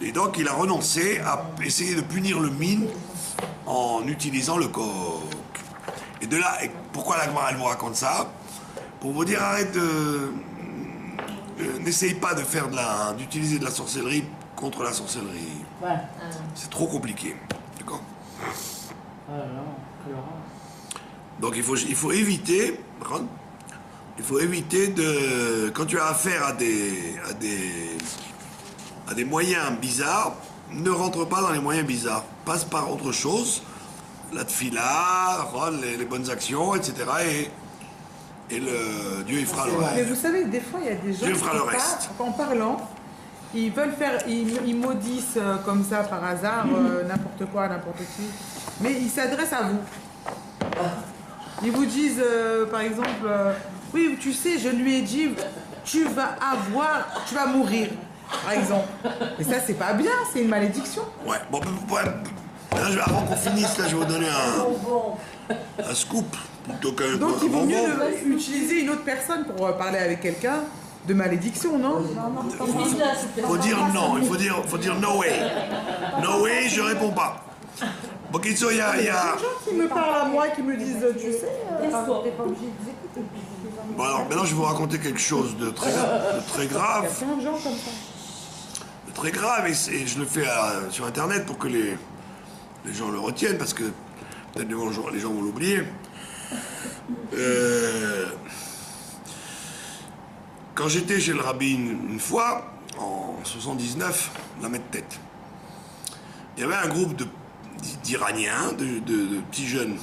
Et donc, il a renoncé à essayer de punir le mine en utilisant le coq. Et de là, pourquoi la Gemara, elle vous raconte ça? Pour vous dire, arrête de... n'essaye pas d'utiliser de la sorcellerie contre la sorcellerie. Ouais. C'est trop compliqué. D'accord? Oh là là, quelle horreur. Donc il faut éviter, de, quand tu as affaire à des moyens bizarres, ne rentre pas dans les moyens bizarres. Passe par autre chose, la tfila, les bonnes actions, etc. Et Dieu il fera le Mais reste. vous savez, des fois, il y a des gens Dieu qui fera le reste. en parlant, ils veulent faire, ils maudissent comme ça par hasard n'importe quoi, n'importe qui, mais ils s'adressent à vous. Ils vous disent, par exemple, oui, tu sais, je lui ai dit, tu vas mourir, par exemple. Et ça, c'est pas bien, c'est une malédiction. Ouais, bon, là, avant qu'on finisse, là, je vais vous donner un scoop plutôt qu'un Donc, il vaut bonbon. mieux utiliser une autre personne pour parler avec quelqu'un de malédiction, non? Faut dire non, il faut dire no way. No way, je réponds pas. Bon, Kitso, il y a... Il y a des gens qui me parlent à moi, qui me disent, tu sais, T'es pas obligé de les écouter. Bon, alors, maintenant, je vais vous raconter quelque chose de très il y a grave. plein de gens comme ça. De très grave, et je le fais sur Internet pour que les gens le retiennent, parce que peut-être les gens vont l'oublier. Quand j'étais chez le rabbin une fois, en 79, la tête, il y avait un groupe d'Iraniens, de petits jeunes,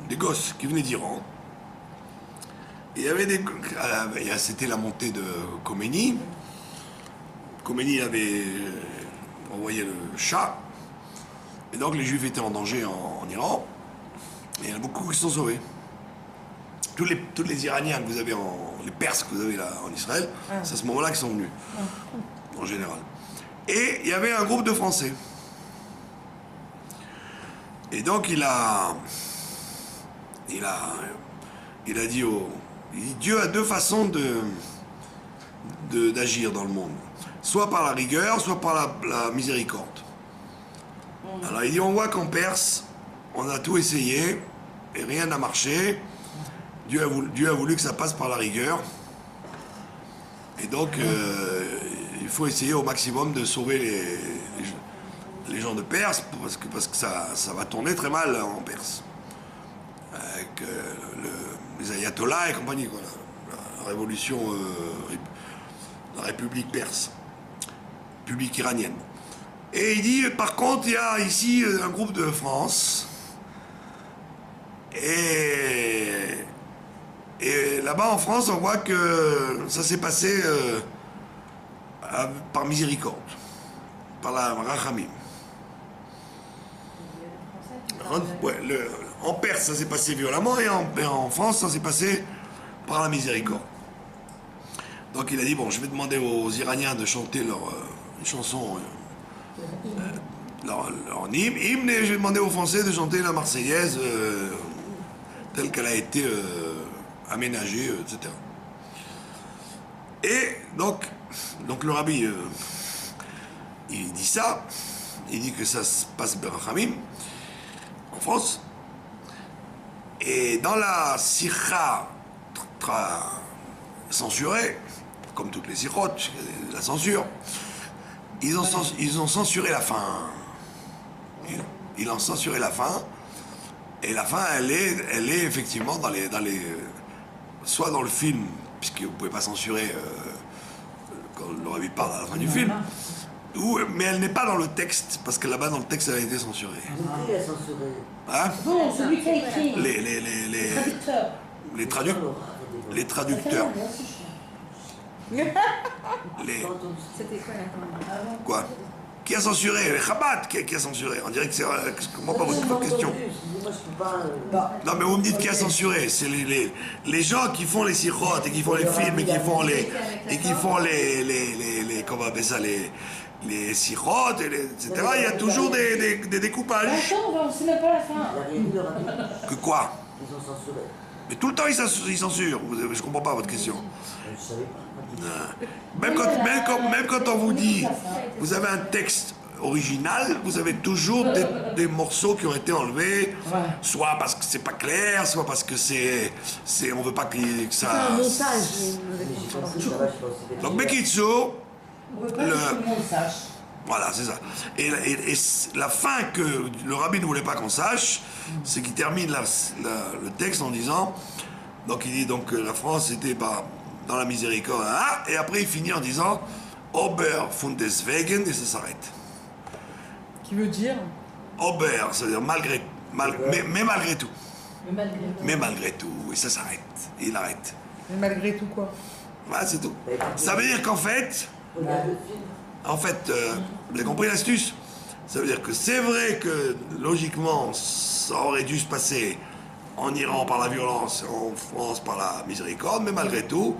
des gosses qui venaient d'Iran. Il y avait c'était la montée de Khomeini. Khomeini avait envoyé le chat. Et donc les Juifs étaient en danger en Iran. Et il y en a beaucoup qui se sont sauvés. Tous les Iraniens que vous avez, les Perses que vous avez là en Israël, c'est à ce moment-là qu'ils sont venus, en général. Et il y avait un groupe de Français. Et donc il a dit Dieu a deux façons d'agir dans le monde. Soit par la rigueur, soit par la miséricorde. Alors il dit, on voit qu'en Perse, on a tout essayé et rien n'a marché. Dieu a voulu que ça passe par la rigueur. Et donc, il faut essayer au maximum de sauver les gens de Perse, parce que ça va tourner très mal en Perse. Avec les ayatollahs et compagnie, quoi, la révolution, la République perse, République iranienne. Et il dit, par contre, il y a ici un groupe de France, et là-bas en France, on voit que ça s'est passé par miséricorde, par la rachamim. Ouais, en Perse, ça s'est passé violemment, et en France, ça s'est passé par la miséricorde. Donc il a dit, bon, je vais demander aux Iraniens de chanter leur chanson, leur hymne, et je vais demander aux Français de chanter la Marseillaise telle qu'elle a été aménagée, etc. Et donc le rabbi, il dit ça, il dit que ça se passe Berachamim, en France, et dans la sikha censurée, comme toutes les sikhot, la censure, ils ont censuré la fin. Ils ont censuré la fin, et la fin, elle est effectivement dans les soit dans le film, puisque vous pouvez pas censurer quand le rabbi parle à la fin du film, mais elle n'est pas dans le texte, parce que là-bas dans le texte elle a été censurée. Qui a censuré? Hein? Non, celui qui a écrit. Les traducteurs. C'était quoi la Quoi? Qui a censuré? Les Chabad qui a censuré. On dirait que c'est... Je comprends pas votre question. Moi, je peux pas... Non, mais vous me dites qui a censuré. C'est les gens qui font les sikhot et qui font les films et qui font les comment on appelle ça, les sikhot, etc. Il y a toujours des découpages. Attends, on sait même pas la fin. Il a rien dit, le rabbi. Que quoi? Ils ont censuré. Mais tout le temps ils censurent. Je comprends pas votre question. Je savais pas. Même quand on vous dit, vous avez un texte original, vous avez toujours des morceaux qui ont été enlevés, soit parce que c'est pas clair, soit parce que on veut pas que ça... C'est un montage. Donc Bekitsu, On veut pas que tout le monde sache. voilà, c'est ça. Et la fin que le rabbi ne voulait pas qu'on sache, c'est qu'il termine le texte en disant, donc il dit donc que la France était dans la miséricorde, hein, et après il finit en disant Ober von deswegen, et ça s'arrête. Qui veut dire Ober, c'est-à-dire mais malgré tout. Mais malgré tout. Mais malgré tout, et ça s'arrête. Et il arrête. Mais malgré tout quoi. Voilà, c'est tout. Ça veut dire qu'en fait, Regarde le film. vous avez compris l'astuce? Ça veut dire que c'est vrai que, logiquement, ça aurait dû se passer en Iran par la violence, en France par la miséricorde, mais malgré tout,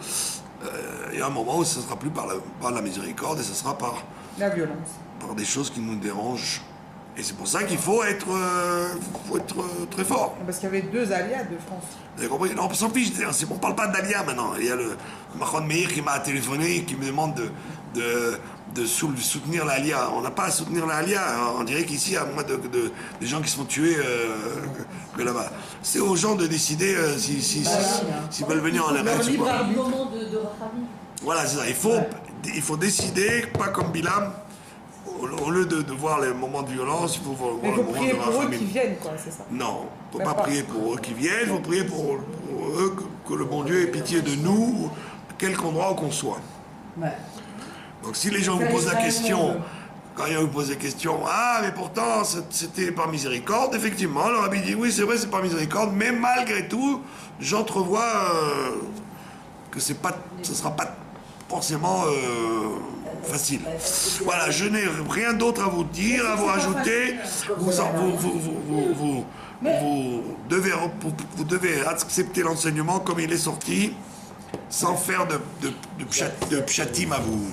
il y a un moment où ce ne sera plus par la miséricorde, et ce sera par La violence. des choses qui nous dérangent. Et c'est pour ça qu'il faut être très fort. Parce qu'il y avait 2 alias de France. Vous avez compris? Non, on s'en fiche, on ne parle pas d'Alia maintenant. Il y a le Mahon Meir qui m'a téléphoné, qui me demande de soutenir l'Alia. On n'a pas à soutenir l'Alia. On dirait qu'ici, il y a moins de gens qui se font tuer que là-bas. C'est aux gens de décider s'ils veulent venir en Eretz ou pas. Un moment de Rachamim. Voilà, c'est ça. Il faut décider, pas comme Bilam. Au lieu de voir les moments de violence, il faut voir Mais il le faut moment prier de pour eux Rachamim. qui viennent quoi, c'est ça. Non, il ne faut Même pas pas. prier pour eux qui viennent, il faut prier pour eux que le bon Dieu ait pitié de nous, quelque endroit où qu'on soit. Ouais. Donc si les gens vous posent la question, quand ils vous posent la question, ah mais pourtant c'était par miséricorde, effectivement, le rabbi dit oui c'est vrai c'est par miséricorde, mais malgré tout, j'entrevois que ce ne sera pas forcément facile. Voilà, je n'ai rien d'autre à vous dire, à vous rajouter. Vous devez accepter l'enseignement comme il est sorti, sans faire de pchatim à vous.